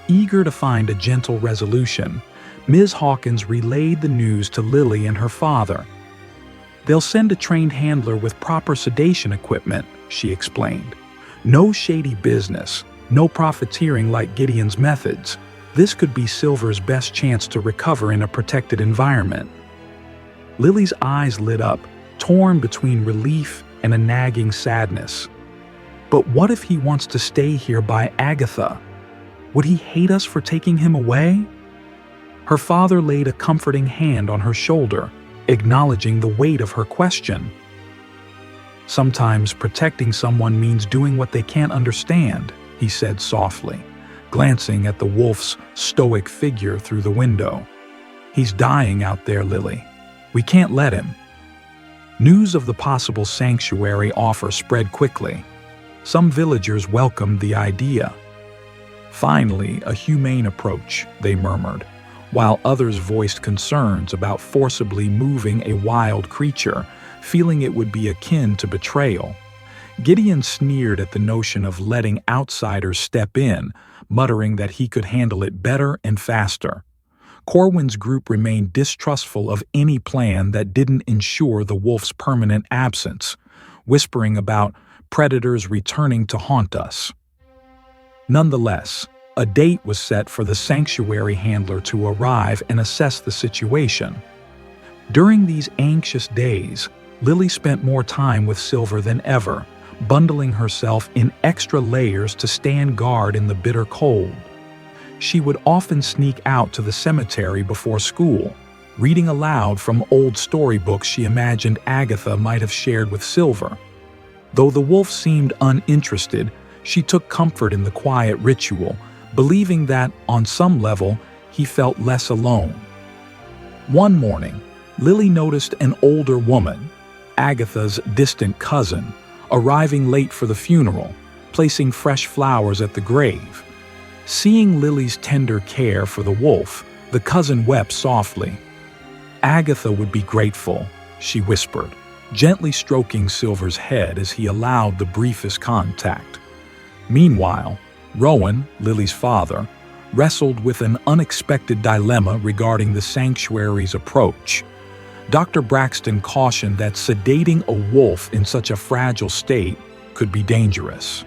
Eager to find a gentle resolution, Ms. Hawkins relayed the news to Lily and her father. "They'll send a trained handler with proper sedation equipment," she explained. "No shady business, no profiteering like Gideon's methods. This could be Silver's best chance to recover in a protected environment." Lily's eyes lit up, torn between relief and a nagging sadness. "But what if he wants to stay here by Agatha? Would he hate us for taking him away?" Her father laid a comforting hand on her shoulder, acknowledging the weight of her question. "Sometimes protecting someone means doing what they can't understand," he said softly, glancing at the wolf's stoic figure through the window. "He's dying out there, Lily. We can't let him." News of the possible sanctuary offer spread quickly. Some villagers welcomed the idea. "Finally, a humane approach," they murmured, while others voiced concerns about forcibly moving a wild creature, feeling it would be akin to betrayal. Gideon sneered at the notion of letting outsiders step in, muttering that he could handle it better and faster. Corwin's group remained distrustful of any plan that didn't ensure the wolf's permanent absence, whispering about predators returning to haunt us. Nonetheless, a date was set for the sanctuary handler to arrive and assess the situation. During these anxious days, Lily spent more time with Silver than ever, bundling herself in extra layers to stand guard in the bitter cold. She would often sneak out to the cemetery before school, reading aloud from old storybooks she imagined Agatha might have shared with Silver. Though the wolf seemed uninterested, she took comfort in the quiet ritual, believing that, on some level, he felt less alone. One morning, Lily noticed an older woman, Agatha's distant cousin, arriving late for the funeral, placing fresh flowers at the grave. Seeing Lily's tender care for the wolf, the cousin wept softly. "Agatha would be grateful," she whispered, gently stroking Silver's head as he allowed the briefest contact. Meanwhile, Rowan, Lily's father, wrestled with an unexpected dilemma regarding the sanctuary's approach. Dr. Braxton cautioned that sedating a wolf in such a fragile state could be dangerous.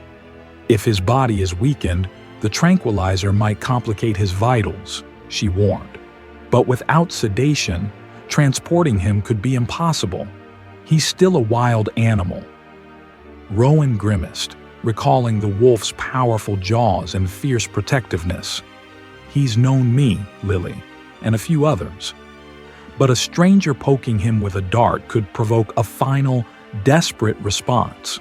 If his body is weakened, the tranquilizer might complicate his vitals, she warned. But without sedation, transporting him could be impossible. He's still a wild animal. Rowan grimaced, recalling the wolf's powerful jaws and fierce protectiveness. "He's known me, Lily, and a few others." But a stranger poking him with a dart could provoke a final, desperate response.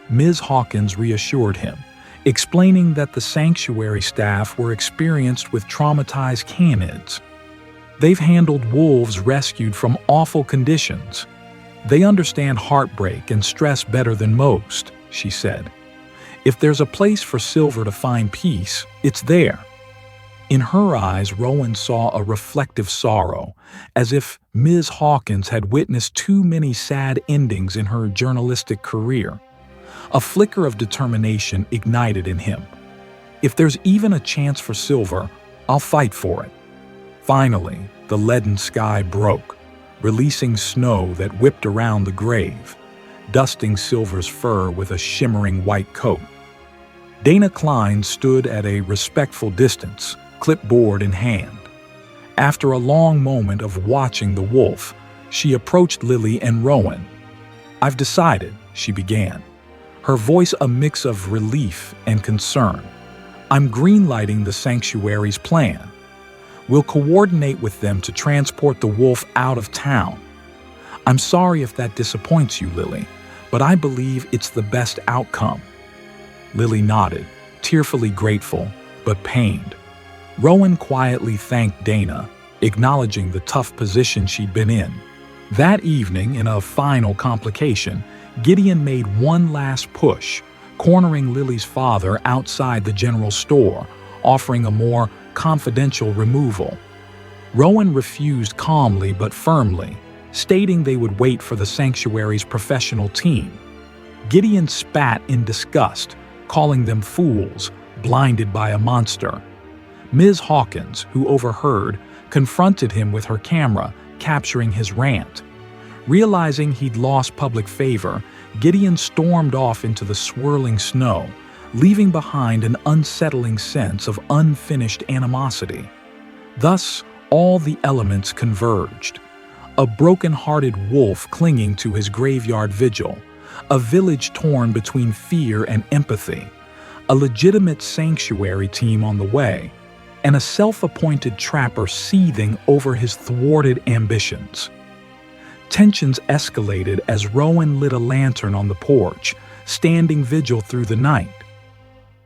Ms. Hawkins reassured him, explaining that the sanctuary staff were experienced with traumatized canids. They've handled wolves rescued from awful conditions. They understand heartbreak and stress better than most, she said. If there's a place for Silver to find peace, it's there. In her eyes, Rowan saw a reflective sorrow, as if Ms. Hawkins had witnessed too many sad endings in her journalistic career. A flicker of determination ignited in him. "If there's even a chance for Silver, I'll fight for it." Finally, the leaden sky broke, releasing snow that whipped around the grave, dusting Silver's fur with a shimmering white coat. Dana Klein stood at a respectful distance, clipboard in hand. After a long moment of watching the wolf, she approached Lily and Rowan. "I've decided," she began, her voice a mix of relief and concern. I'm greenlighting the sanctuary's plan. We'll coordinate with them to transport the wolf out of town. I'm sorry if that disappoints you, Lily, but I believe it's the best outcome." Lily nodded, tearfully grateful, but pained. Rowan quietly thanked Dana, acknowledging the tough position she'd been in. That evening, in a final complication, Gideon made one last push, cornering Lily's father outside the general store, offering a more confidential removal. Rowan refused calmly but firmly, stating they would wait for the sanctuary's professional team. Gideon spat in disgust, calling them fools, blinded by a monster. Ms. Hawkins, who overheard, confronted him with her camera, capturing his rant. Realizing he'd lost public favor, Gideon stormed off into the swirling snow, leaving behind an unsettling sense of unfinished animosity. Thus, all the elements converged. A broken-hearted wolf clinging to his graveyard vigil, a village torn between fear and empathy, a legitimate sanctuary team on the way, and a self-appointed trapper seething over his thwarted ambitions. Tensions escalated as Rowan lit a lantern on the porch, standing vigil through the night.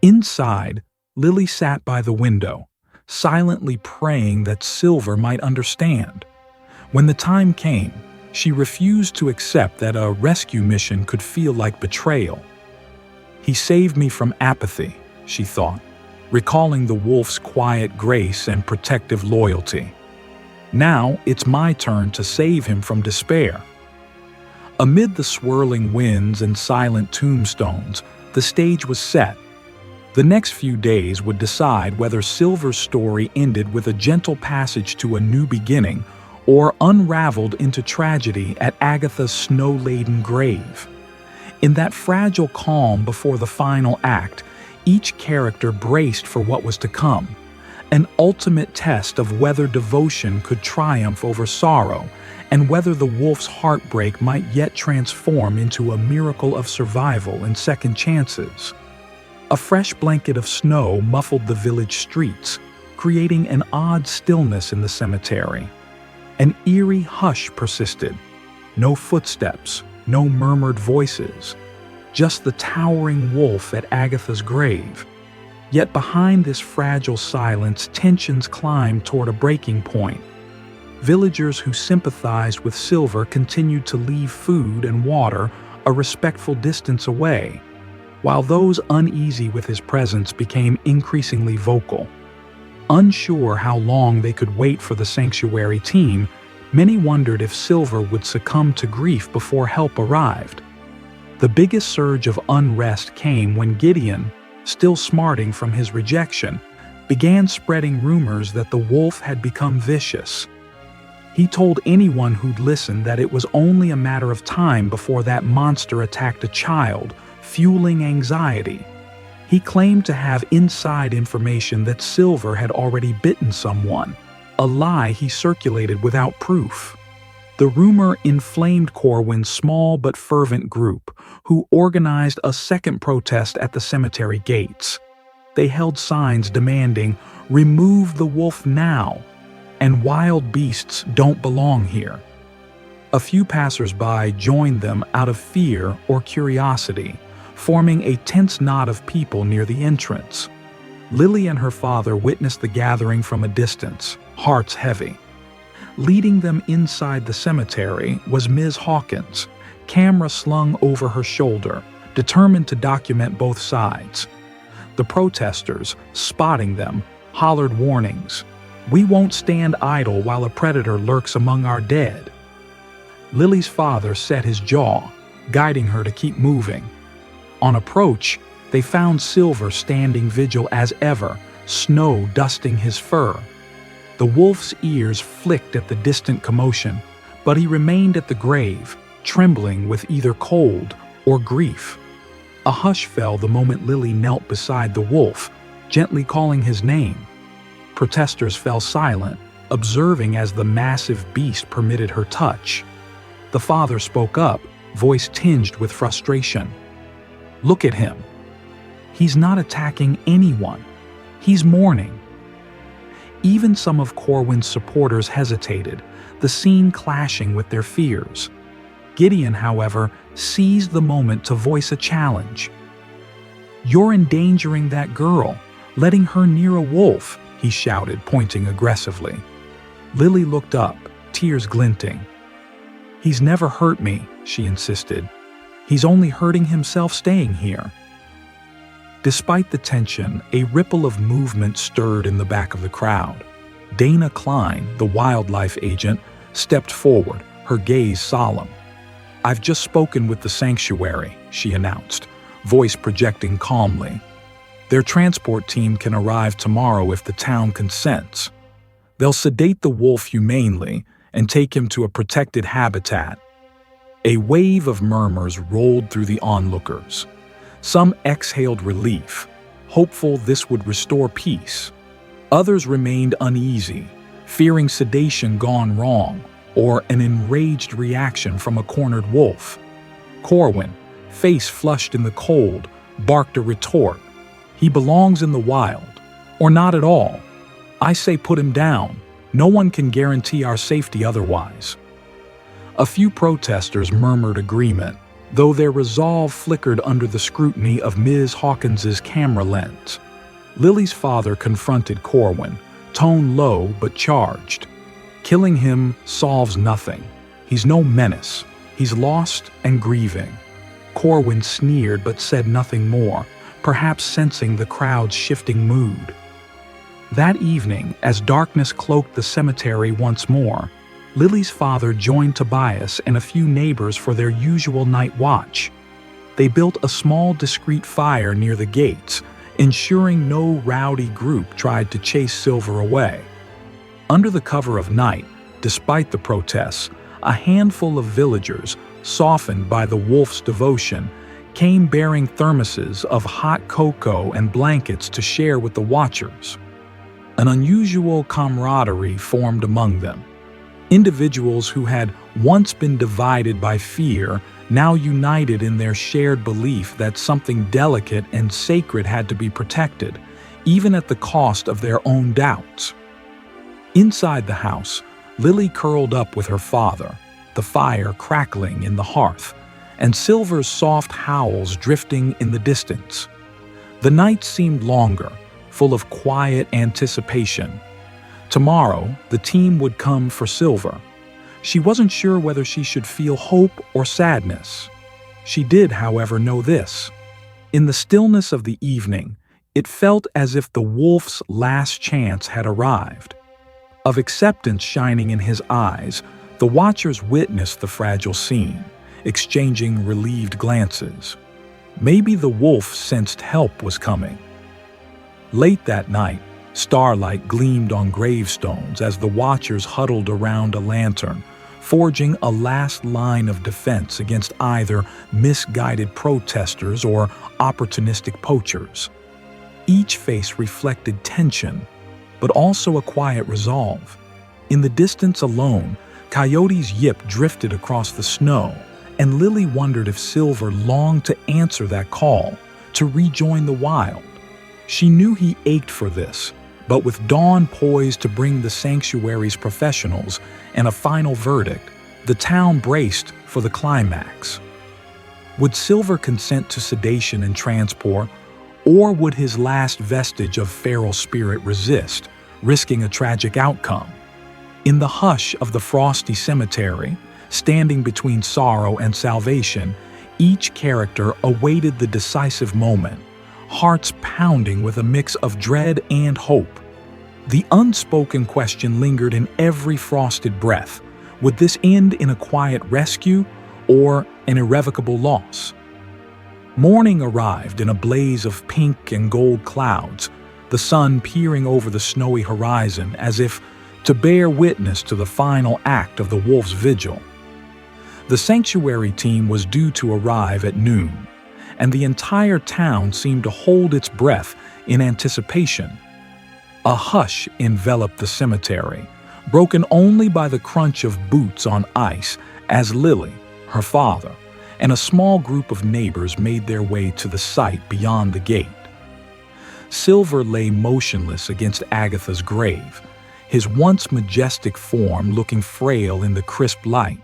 Inside, Lily sat by the window, silently praying that Silver might understand. When the time came, she refused to accept that a rescue mission could feel like betrayal. "He saved me from apathy," she thought, recalling the wolf's quiet grace and protective loyalty. "Now it's my turn to save him from despair." Amid the swirling winds and silent tombstones, the stage was set. The next few days would decide whether Silver's story ended with a gentle passage to a new beginning or unraveled into tragedy at Agatha's snow-laden grave. In that fragile calm before the final act, each character braced for what was to come, an ultimate test of whether devotion could triumph over sorrow and whether the wolf's heartbreak might yet transform into a miracle of survival and second chances. A fresh blanket of snow muffled the village streets, creating an odd stillness in the cemetery. An eerie hush persisted. No footsteps, no murmured voices, just the towering wolf at Agatha's grave. Yet behind this fragile silence, tensions climbed toward a breaking point. Villagers who sympathized with Silver continued to leave food and water a respectful distance away, while those uneasy with his presence became increasingly vocal. Unsure how long they could wait for the sanctuary team, many wondered if Silver would succumb to grief before help arrived. The biggest surge of unrest came when Gideon, still smarting from his rejection, began spreading rumors that the wolf had become vicious. He told anyone who'd listen that it was only a matter of time before that monster attacked a child, fueling anxiety. He claimed to have inside information that Silver had already bitten someone, a lie he circulated without proof. The rumor inflamed Corwin's small but fervent group, who organized a second protest at the cemetery gates. They held signs demanding, "Remove the wolf now," and "Wild beasts don't belong here." A few passers-by joined them out of fear or curiosity, forming a tense knot of people near the entrance. Lily and her father witnessed the gathering from a distance, hearts heavy. Leading them inside the cemetery was Ms. Hawkins, camera slung over her shoulder, determined to document both sides. The protesters, spotting them, hollered warnings. "We won't stand idle while a predator lurks among our dead." Lily's father set his jaw, guiding her to keep moving. On approach, they found Silver standing vigil as ever, snow dusting his fur. The wolf's ears flicked at the distant commotion, but he remained at the grave, trembling with either cold or grief. A hush fell the moment Lily knelt beside the wolf, gently calling his name. Protesters fell silent, observing as the massive beast permitted her touch. The father spoke up, voice tinged with frustration. "Look at him. He's not attacking anyone. He's mourning. Even some of Corwin's supporters hesitated, the scene clashing with their fears. Gideon, however, seized the moment to voice a challenge. "You're endangering that girl, letting her near a wolf," he shouted, pointing aggressively. Lily looked up, tears glinting. "He's never hurt me," she insisted. "He's only hurting himself staying here." Despite the tension, a ripple of movement stirred in the back of the crowd. Dana Klein, the wildlife agent, stepped forward, her gaze solemn. "I've just spoken with the sanctuary," she announced, voice projecting calmly. "Their transport team can arrive tomorrow if the town consents. They'll sedate the wolf humanely and take him to a protected habitat." A wave of murmurs rolled through the onlookers. Some exhaled relief, hopeful this would restore peace. Others remained uneasy, fearing sedation gone wrong or an enraged reaction from a cornered wolf. Corwin, face flushed in the cold, barked a retort. "He belongs in the wild, or not at all. I say put him down. No one can guarantee our safety otherwise." A few protesters murmured agreement, though their resolve flickered under the scrutiny of Ms. Hawkins's camera lens. Lily's father confronted Corwin, tone low but charged. "Killing him solves nothing. He's no menace. He's lost and grieving." Corwin sneered but said nothing more, perhaps sensing the crowd's shifting mood. That evening, as darkness cloaked the cemetery once more, Lily's father joined Tobias and a few neighbors for their usual night watch. They built a small, discreet fire near the gates, ensuring no rowdy group tried to chase Silver away. Under the cover of night, despite the protests, a handful of villagers, softened by the wolf's devotion, came bearing thermoses of hot cocoa and blankets to share with the watchers. An unusual camaraderie formed among them. Individuals who had once been divided by fear now united in their shared belief that something delicate and sacred had to be protected, even at the cost of their own doubts. Inside the house, Lily curled up with her father, the fire crackling in the hearth, and Silver's soft howls drifting in the distance. The night seemed longer, full of quiet anticipation. Tomorrow, the team would come for Silver. She wasn't sure whether she should feel hope or sadness. She did, however, know this. In the stillness of the evening, it felt as if the wolf's last chance had arrived. Of acceptance shining in his eyes, the watchers witnessed the fragile scene, exchanging relieved glances. Maybe the wolf sensed help was coming. Late that night, starlight gleamed on gravestones as the watchers huddled around a lantern, forging a last line of defense against either misguided protesters or opportunistic poachers. Each face reflected tension, but also a quiet resolve. In the distance alone, Coyote's yip drifted across the snow, and Lily wondered if Silver longed to answer that call, to rejoin the wild. She knew he ached for this, but with dawn poised to bring the sanctuary's professionals and a final verdict, the town braced for the climax. Would Silver consent to sedation and transport, or would his last vestige of feral spirit resist, risking a tragic outcome? In the hush of the frosty cemetery, standing between sorrow and salvation, each character awaited the decisive moment, hearts pounding with a mix of dread and hope. The unspoken question lingered in every frosted breath. Would this end in a quiet rescue or an irrevocable loss? Morning arrived in a blaze of pink and gold clouds, the sun peering over the snowy horizon as if to bear witness to the final act of the wolf's vigil. The sanctuary team was due to arrive at noon, and the entire town seemed to hold its breath in anticipation. A hush enveloped the cemetery, broken only by the crunch of boots on ice as Lily, her father, and a small group of neighbors made their way to the site beyond the gate. Silver lay motionless against Agatha's grave, his once majestic form looking frail in the crisp light.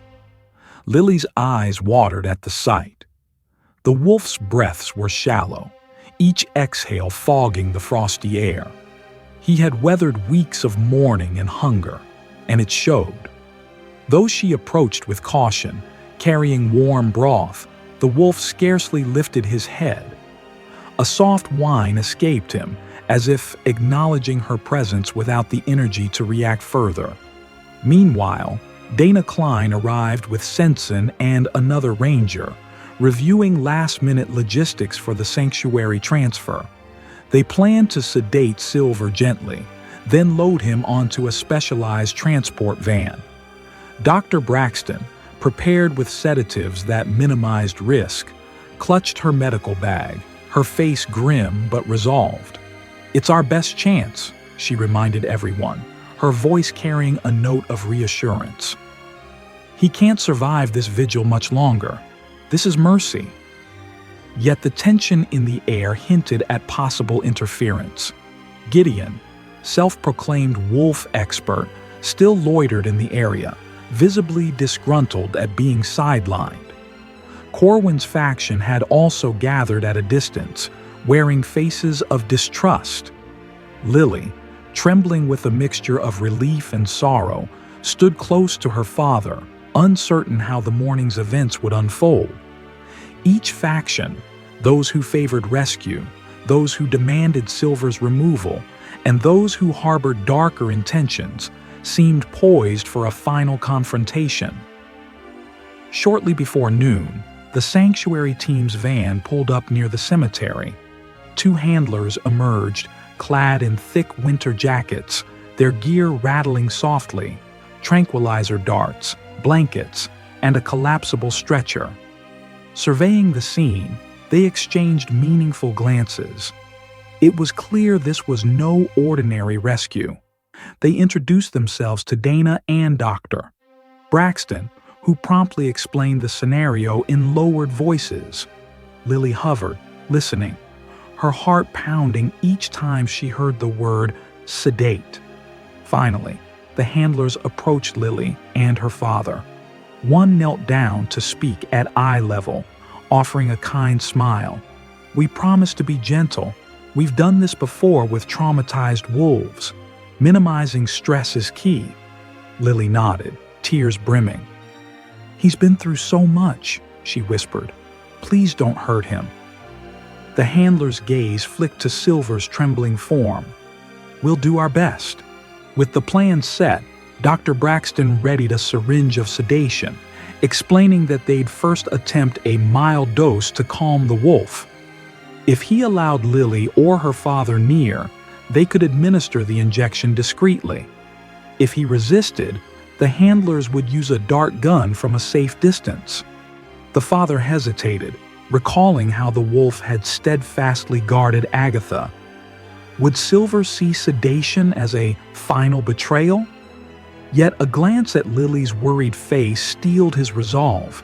Lily's eyes watered at the sight. The wolf's breaths were shallow, each exhale fogging the frosty air. He had weathered weeks of mourning and hunger, and it showed. Though she approached with caution, carrying warm broth, the wolf scarcely lifted his head. A soft whine escaped him, as if acknowledging her presence without the energy to react further. Meanwhile, Dana Klein arrived with Sensen and another ranger, reviewing last-minute logistics for the sanctuary transfer. They planned to sedate Silver gently, then load him onto a specialized transport van. Dr. Braxton, prepared with sedatives that minimized risk, clutched her medical bag, her face grim but resolved. "It's our best chance," she reminded everyone, her voice carrying a note of reassurance. "He can't survive this vigil much longer. This is mercy." Yet the tension in the air hinted at possible interference. Gideon, self-proclaimed wolf expert, still loitered in the area, visibly disgruntled at being sidelined. Corwin's faction had also gathered at a distance, wearing faces of distrust. Lily, trembling with a mixture of relief and sorrow, stood close to her father, uncertain how the morning's events would unfold. Each faction, those who favored rescue, those who demanded Silver's removal, and those who harbored darker intentions, seemed poised for a final confrontation. Shortly before noon, the sanctuary team's van pulled up near the cemetery. Two handlers emerged, clad in thick winter jackets, their gear rattling softly, tranquilizer darts, blankets, and a collapsible stretcher. Surveying the scene, they exchanged meaningful glances. It was clear this was no ordinary rescue. They introduced themselves to Dana and Dr. Braxton, who promptly explained the scenario in lowered voices. Lily hovered, listening, her heart pounding each time she heard the word sedate. Finally, the handlers approached Lily and her father. One knelt down to speak at eye level, offering a kind smile. "We promise to be gentle. We've done this before with traumatized wolves. Minimizing stress is key." Lily nodded, tears brimming. "He's been through so much," she whispered. "Please don't hurt him." The handler's gaze flicked to Silver's trembling form. "We'll do our best." With the plan set, Dr. Braxton readied a syringe of sedation, explaining that they'd first attempt a mild dose to calm the wolf. If he allowed Lily or her father near, they could administer the injection discreetly. If he resisted, the handlers would use a dart gun from a safe distance. The father hesitated, recalling how the wolf had steadfastly guarded Agatha. Would Silver see sedation as a final betrayal? Yet a glance at Lily's worried face steeled his resolve.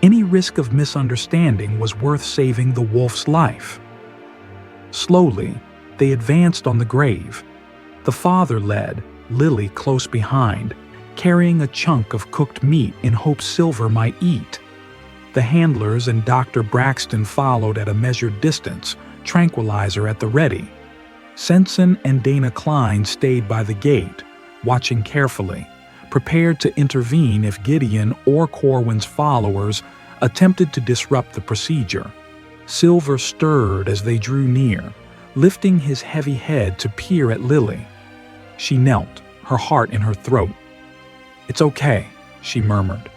Any risk of misunderstanding was worth saving the wolf's life. Slowly, they advanced on the grave. The father led, Lily close behind, carrying a chunk of cooked meat in hopes Silver might eat. The handlers and Dr. Braxton followed at a measured distance, tranquilizer at the ready. Sensen and Dana Klein stayed by the gate, watching carefully, prepared to intervene if Gideon or Corwin's followers attempted to disrupt the procedure. Silver stirred as they drew near, lifting his heavy head to peer at Lily. She knelt, her heart in her throat. "It's okay," she murmured,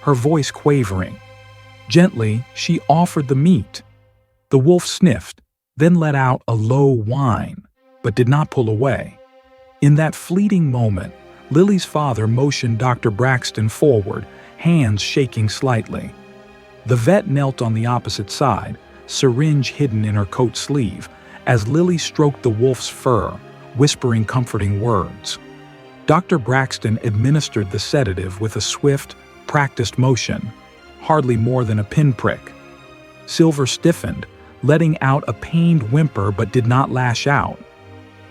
her voice quavering. Gently, she offered the meat. The wolf sniffed, then let out a low whine, but did not pull away. In that fleeting moment, Lily's father motioned Dr. Braxton forward, hands shaking slightly. The vet knelt on the opposite side, syringe hidden in her coat sleeve, as Lily stroked the wolf's fur, whispering comforting words. Dr. Braxton administered the sedative with a swift, practiced motion, hardly more than a pinprick. Silver stiffened, letting out a pained whimper but did not lash out.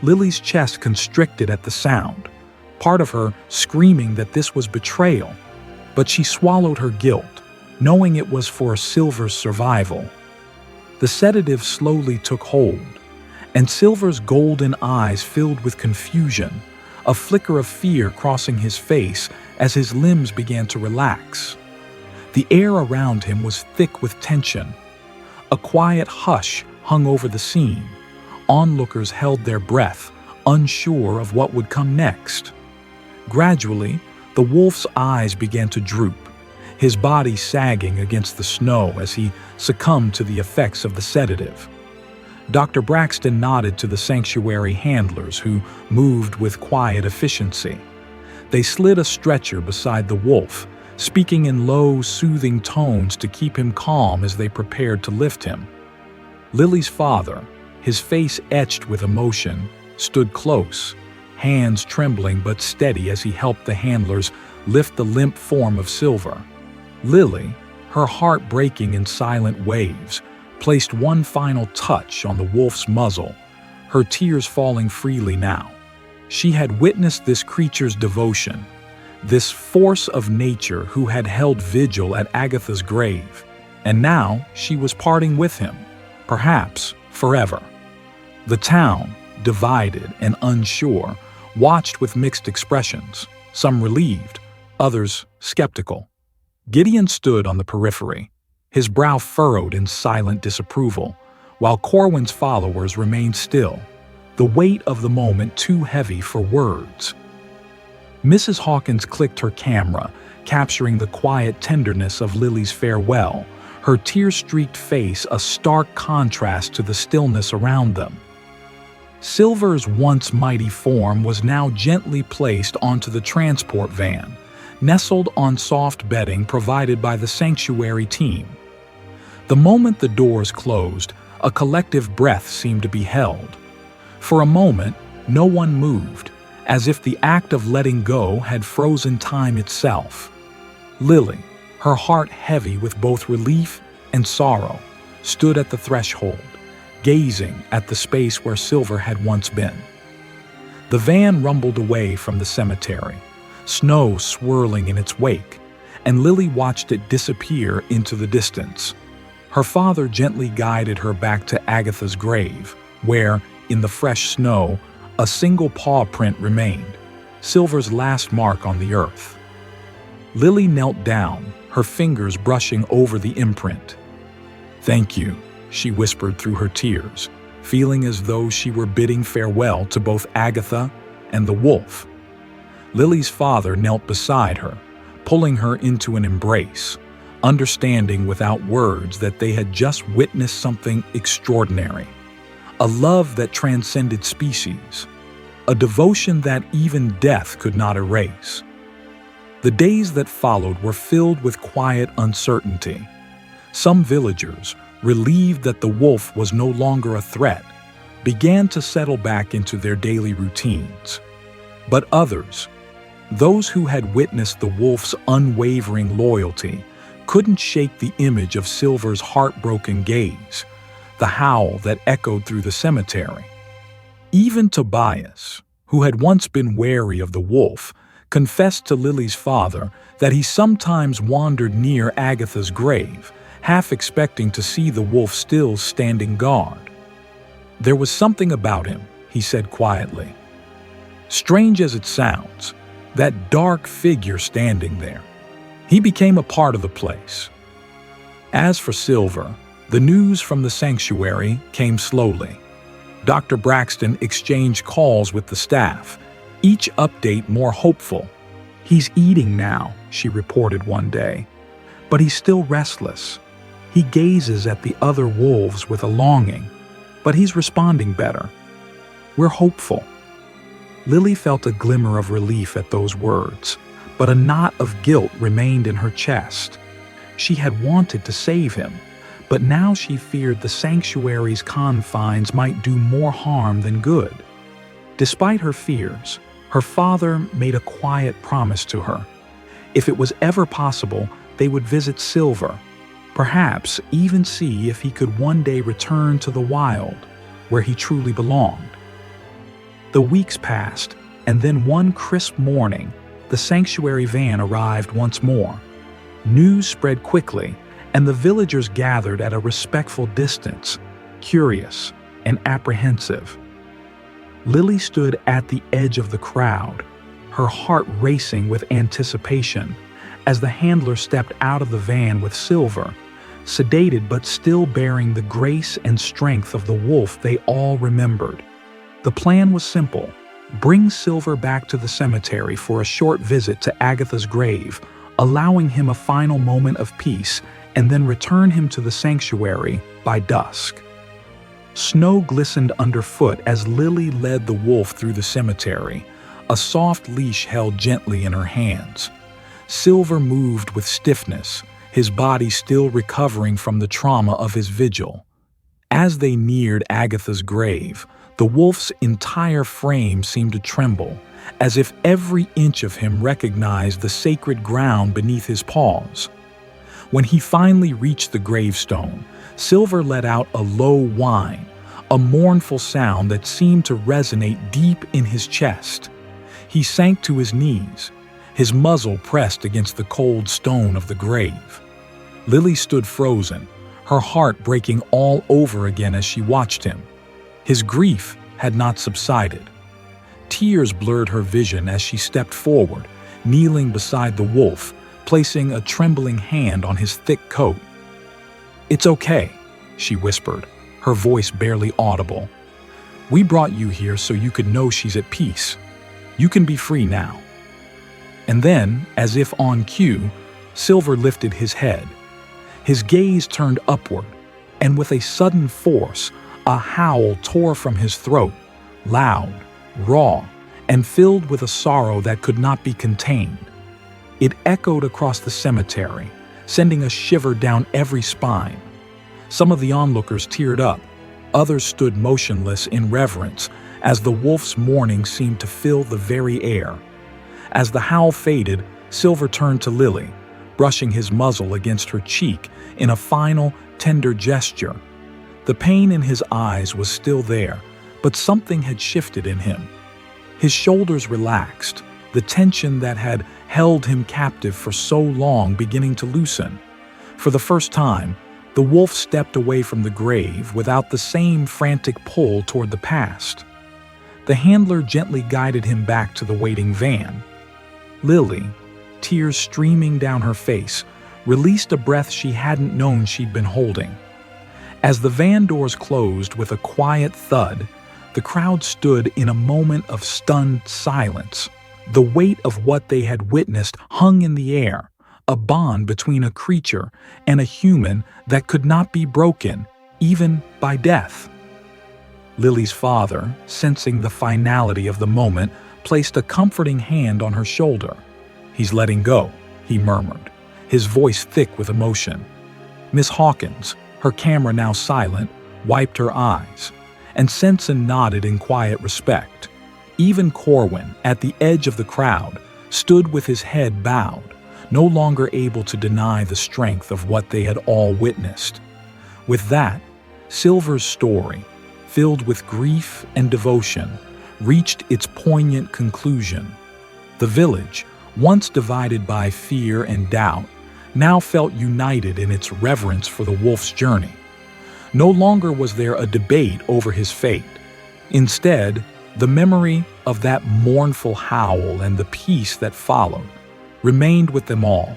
Lily's chest constricted at the sound, part of her screaming that this was betrayal, but she swallowed her guilt, knowing it was for Silver's survival. The sedative slowly took hold, and Silver's golden eyes filled with confusion, a flicker of fear crossing his face as his limbs began to relax. The air around him was thick with tension. A quiet hush hung over the scene. Onlookers held their breath, unsure of what would come next. Gradually, the wolf's eyes began to droop, his body sagging against the snow as he succumbed to the effects of the sedative. Dr. Braxton nodded to the sanctuary handlers, who moved with quiet efficiency. They slid a stretcher beside the wolf, speaking in low, soothing tones to keep him calm as they prepared to lift him. Lily's father, his face etched with emotion, stood close, hands trembling but steady as he helped the handlers lift the limp form of Silver. Lily, her heart breaking in silent waves, placed one final touch on the wolf's muzzle, her tears falling freely now. She had witnessed this creature's devotion, this force of nature who had held vigil at Agatha's grave, and now she was parting with him, perhaps forever. The town, divided and unsure, watched with mixed expressions, some relieved, others skeptical. Gideon stood on the periphery, his brow furrowed in silent disapproval, while Corwin's followers remained still, the weight of the moment too heavy for words. Mrs. Hawkins clicked her camera, capturing the quiet tenderness of Lily's farewell, her tear-streaked face a stark contrast to the stillness around them. Silver's once mighty form was now gently placed onto the transport van, nestled on soft bedding provided by the sanctuary team. The moment the doors closed, a collective breath seemed to be held. For a moment, no one moved, as if the act of letting go had frozen time itself. Lily, her heart heavy with both relief and sorrow, stood at the threshold, gazing at the space where Silver had once been. The van rumbled away from the cemetery, snow swirling in its wake, and Lily watched it disappear into the distance. Her father gently guided her back to Agatha's grave, where, in the fresh snow, a single paw print remained, Silver's last mark on the earth. Lily knelt down, her fingers brushing over the imprint. "Thank you," she whispered through her tears, feeling as though she were bidding farewell to both Agatha and the wolf. Lily's father knelt beside her, pulling her into an embrace, understanding without words that they had just witnessed something extraordinary. A love that transcended species, a devotion that even death could not erase. The days that followed were filled with quiet uncertainty. Some villagers, relieved that the wolf was no longer a threat, began to settle back into their daily routines. But others, those who had witnessed the wolf's unwavering loyalty, couldn't shake the image of Silver's heartbroken gaze, the howl that echoed through the cemetery. Even Tobias, who had once been wary of the wolf, confessed to Lily's father that he sometimes wandered near Agatha's grave, half expecting to see the wolf still standing guard. "There was something about him," he said quietly. "Strange as it sounds, that dark figure standing there. He became a part of the place." As for Silver, the news from the sanctuary came slowly. Dr. Braxton exchanged calls with the staff, each update more hopeful. "He's eating now," she reported one day, "but he's still restless. He gazes at the other wolves with a longing, but he's responding better. We're hopeful." Lily felt a glimmer of relief at those words, but a knot of guilt remained in her chest. She had wanted to save him, but now she feared the sanctuary's confines might do more harm than good. Despite her fears, her father made a quiet promise to her. If it was ever possible, they would visit Silver. Perhaps even see if he could one day return to the wild, where he truly belonged. The weeks passed, and then one crisp morning, the sanctuary van arrived once more. News spread quickly, and the villagers gathered at a respectful distance, curious and apprehensive. Lily stood at the edge of the crowd, her heart racing with anticipation, as the handler stepped out of the van with Silver, sedated but still bearing the grace and strength of the wolf they all remembered. The plan was simple: bring Silver back to the cemetery for a short visit to Agatha's grave, allowing him a final moment of peace, and then return him to the sanctuary by dusk. Snow glistened underfoot as Lily led the wolf through the cemetery, a soft leash held gently in her hands. Silver moved with stiffness, his body still recovering from the trauma of his vigil. As they neared Agatha's grave, the wolf's entire frame seemed to tremble, as if every inch of him recognized the sacred ground beneath his paws. When he finally reached the gravestone, Silver let out a low whine, a mournful sound that seemed to resonate deep in his chest. He sank to his knees, his muzzle pressed against the cold stone of the grave. Lily stood frozen, her heart breaking all over again as she watched him. His grief had not subsided. Tears blurred her vision as she stepped forward, kneeling beside the wolf, placing a trembling hand on his thick coat. "It's okay," she whispered, her voice barely audible. "We brought you here so you could know she's at peace. You can be free now." And then, as if on cue, Silver lifted his head. His gaze turned upward, and with a sudden force, a howl tore from his throat, loud, raw, and filled with a sorrow that could not be contained. It echoed across the cemetery, sending a shiver down every spine. Some of the onlookers teared up, others stood motionless in reverence as the wolf's mourning seemed to fill the very air. As the howl faded, Silver turned to Lily, brushing his muzzle against her cheek in a final, tender gesture. The pain in his eyes was still there, but something had shifted in him. His shoulders relaxed, the tension that had held him captive for so long beginning to loosen. For the first time, the wolf stepped away from the grave without the same frantic pull toward the past. The handler gently guided him back to the waiting van. Lily, tears streaming down her face, released a breath she hadn't known she'd been holding. As the van doors closed with a quiet thud, the crowd stood in a moment of stunned silence. The weight of what they had witnessed hung in the air, a bond between a creature and a human that could not be broken, even by death. Lily's father, sensing the finality of the moment, placed a comforting hand on her shoulder. "He's letting go," he murmured, his voice thick with emotion. Miss Hawkins, her camera now silent, wiped her eyes, and Sensen nodded in quiet respect. Even Corwin, at the edge of the crowd, stood with his head bowed, no longer able to deny the strength of what they had all witnessed. With that, Silver's story, filled with grief and devotion, reached its poignant conclusion. The village, once divided by fear and doubt, now felt united in its reverence for the wolf's journey. No longer was there a debate over his fate. Instead, the memory of that mournful howl and the peace that followed remained with them all,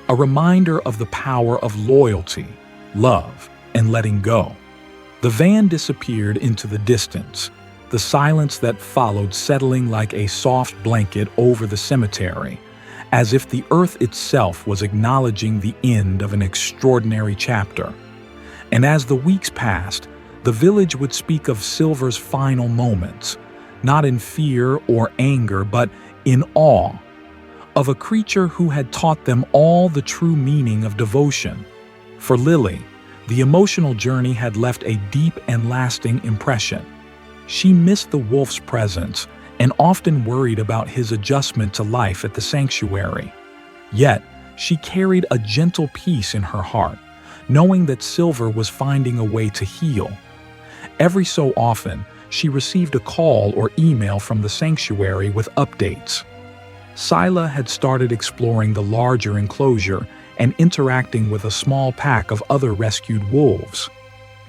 a reminder of the power of loyalty, love, and letting go. The van disappeared into the distance, the silence that followed settling like a soft blanket over the cemetery, as if the earth itself was acknowledging the end of an extraordinary chapter. And as the weeks passed, the village would speak of Silver's final moments, not in fear or anger, but in awe, of a creature who had taught them all the true meaning of devotion. For Lily, the emotional journey had left a deep and lasting impression. She missed the wolf's presence and often worried about his adjustment to life at the sanctuary. Yet, she carried a gentle peace in her heart, knowing that Silver was finding a way to heal. Every so often, she received a call or email from the sanctuary with updates. Sila had started exploring the larger enclosure and interacting with a small pack of other rescued wolves.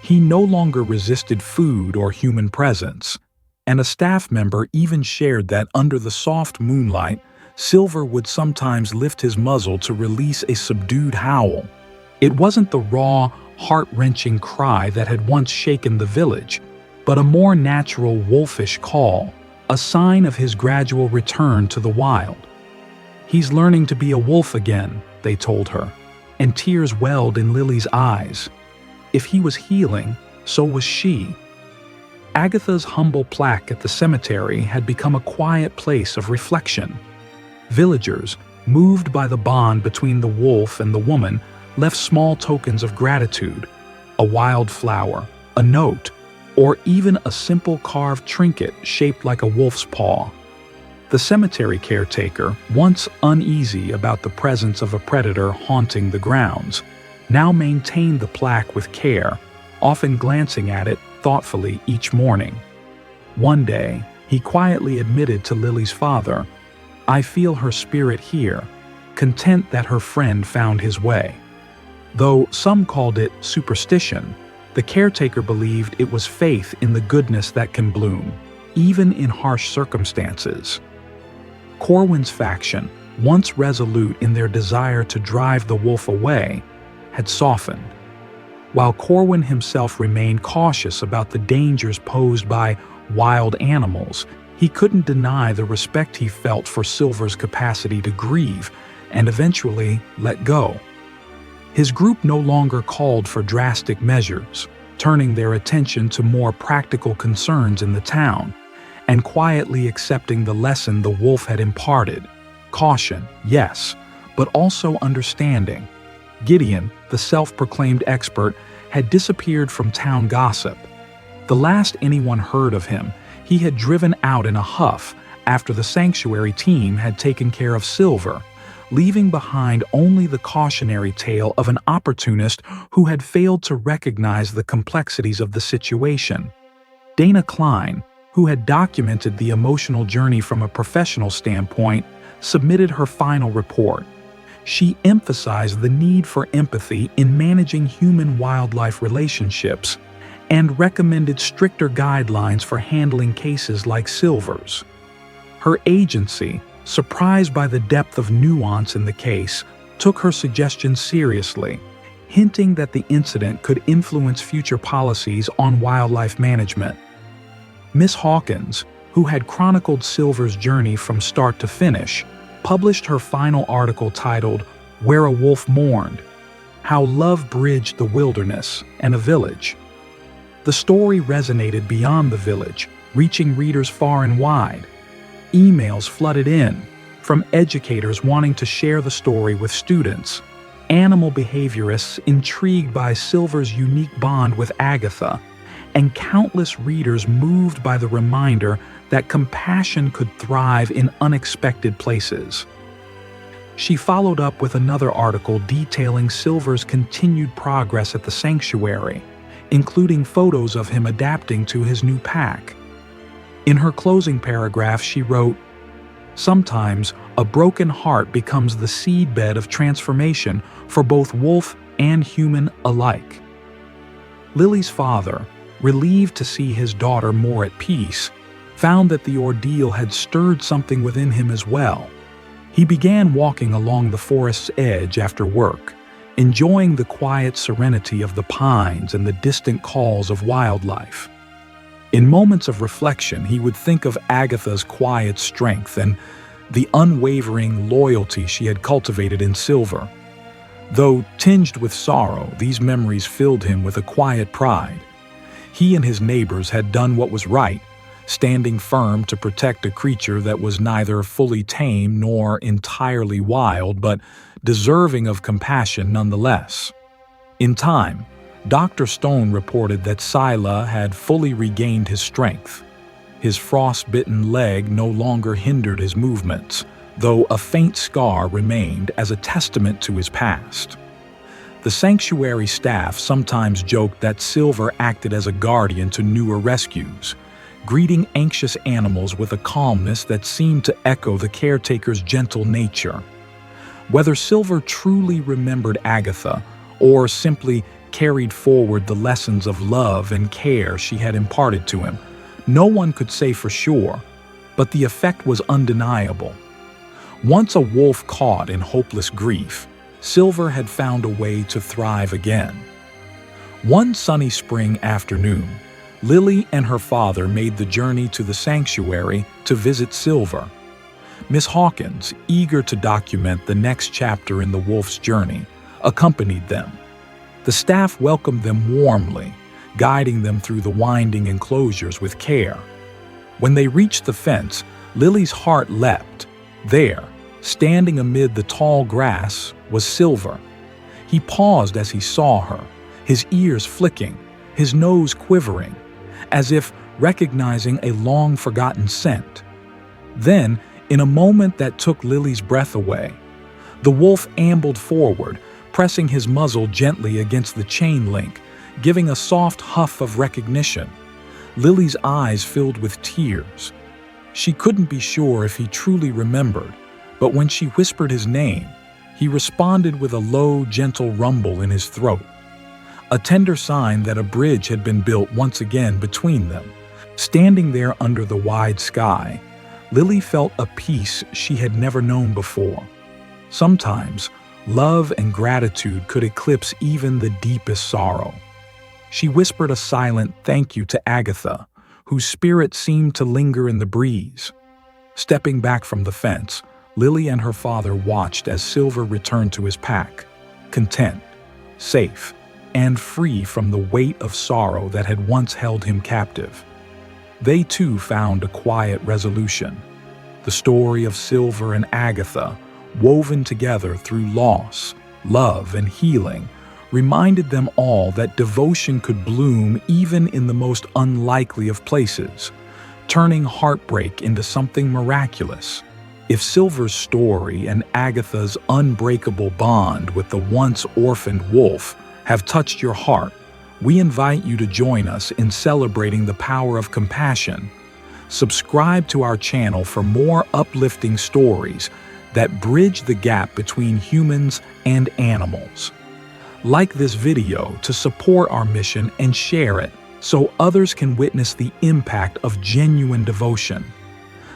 He no longer resisted food or human presence, and a staff member even shared that under the soft moonlight, Silver would sometimes lift his muzzle to release a subdued howl. It wasn't the raw, heart-wrenching cry that had once shaken the village, but a more natural wolfish call, a sign of his gradual return to the wild. "He's learning to be a wolf again," they told her, and tears welled in Lily's eyes. If he was healing, so was she. Agatha's humble plaque at the cemetery had become a quiet place of reflection. Villagers, moved by the bond between the wolf and the woman, left small tokens of gratitude, a wildflower, a note, or even a simple carved trinket shaped like a wolf's paw. The cemetery caretaker, once uneasy about the presence of a predator haunting the grounds, now maintained the plaque with care, often glancing at it thoughtfully each morning. One day, he quietly admitted to Lily's father, "I feel her spirit here," content that her friend found his way. Though some called it superstition, the caretaker believed it was faith in the goodness that can bloom, even in harsh circumstances. Corwin's faction, once resolute in their desire to drive the wolf away, had softened. While Corwin himself remained cautious about the dangers posed by wild animals, he couldn't deny the respect he felt for Silver's capacity to grieve and eventually let go. His group no longer called for drastic measures, turning their attention to more practical concerns in the town, and quietly accepting the lesson the wolf had imparted. Caution, yes, but also understanding. Gideon, the self-proclaimed expert, had disappeared from town gossip. The last anyone heard of him, he had driven out in a huff after the sanctuary team had taken care of Silver, leaving behind only the cautionary tale of an opportunist who had failed to recognize the complexities of the situation. Dana Klein, who had documented the emotional journey from a professional standpoint, submitted her final report. She emphasized the need for empathy in managing human-wildlife relationships and recommended stricter guidelines for handling cases like Silver's. Her agency, surprised by the depth of nuance in the case, took her suggestions seriously, hinting that the incident could influence future policies on wildlife management. Miss Hawkins, who had chronicled Silver's journey from start to finish, published her final article titled "Where a Wolf Mourned: How Love Bridged the Wilderness and a Village." The story resonated beyond the village, reaching readers far and wide. Emails flooded in, from educators wanting to share the story with students, animal behaviorists intrigued by Silver's unique bond with Agatha, and countless readers moved by the reminder that compassion could thrive in unexpected places. She followed up with another article detailing Silver's continued progress at the sanctuary, including photos of him adapting to his new pack. In her closing paragraph, she wrote, "Sometimes a broken heart becomes the seedbed of transformation for both wolf and human alike." Lily's father, relieved to see his daughter more at peace, found that the ordeal had stirred something within him as well. He began walking along the forest's edge after work, enjoying the quiet serenity of the pines and the distant calls of wildlife. In moments of reflection, he would think of Agatha's quiet strength and the unwavering loyalty she had cultivated in Silver. Though tinged with sorrow, these memories filled him with a quiet pride. He and his neighbors had done what was right, standing firm to protect a creature that was neither fully tame nor entirely wild, but deserving of compassion nonetheless. In time, Dr. Stone reported that Sila had fully regained his strength. His frost-bitten leg no longer hindered his movements, though a faint scar remained as a testament to his past. The sanctuary staff sometimes joked that Silver acted as a guardian to newer rescues, greeting anxious animals with a calmness that seemed to echo the caretaker's gentle nature. Whether Silver truly remembered Agatha or simply carried forward the lessons of love and care she had imparted to him, no one could say for sure, but the effect was undeniable. Once a wolf caught in hopeless grief, Silver had found a way to thrive again. One sunny spring afternoon, Lily and her father made the journey to the sanctuary to visit Silver. Miss Hawkins, eager to document the next chapter in the wolf's journey, accompanied them. The staff welcomed them warmly, guiding them through the winding enclosures with care. When they reached the fence, Lily's heart leapt. There, standing amid the tall grass, was Silver. He paused as he saw her, his ears flicking, his nose quivering, as if recognizing a long-forgotten scent. Then, in a moment that took Lily's breath away, the wolf ambled forward, pressing his muzzle gently against the chain link, giving a soft huff of recognition. Lily's eyes filled with tears. She couldn't be sure if he truly remembered, but when she whispered his name, he responded with a low, gentle rumble in his throat, a tender sign that a bridge had been built once again between them. Standing there under the wide sky, Lily felt a peace she had never known before. Sometimes, love and gratitude could eclipse even the deepest sorrow. She whispered a silent thank you to Agatha, whose spirit seemed to linger in the breeze. Stepping back from the fence, Lily and her father watched as Silver returned to his pack, content, safe, and free from the weight of sorrow that had once held him captive. They too found a quiet resolution. The story of Silver and Agatha, woven together through loss, love, and healing, reminded them all that devotion could bloom even in the most unlikely of places, turning heartbreak into something miraculous. If Silver's story and Agatha's unbreakable bond with the once orphaned wolf have touched your heart, we invite you to join us in celebrating the power of compassion. Subscribe to our channel for more uplifting stories that bridge the gap between humans and animals. Like this video to support our mission and share it so others can witness the impact of genuine devotion.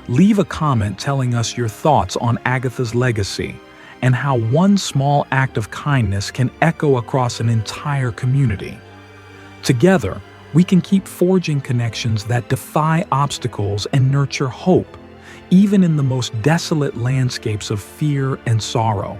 Leave a comment telling us your thoughts on Agatha's legacy and how one small act of kindness can echo across an entire community. Together, we can keep forging connections that defy obstacles and nurture hope, even in the most desolate landscapes of fear and sorrow.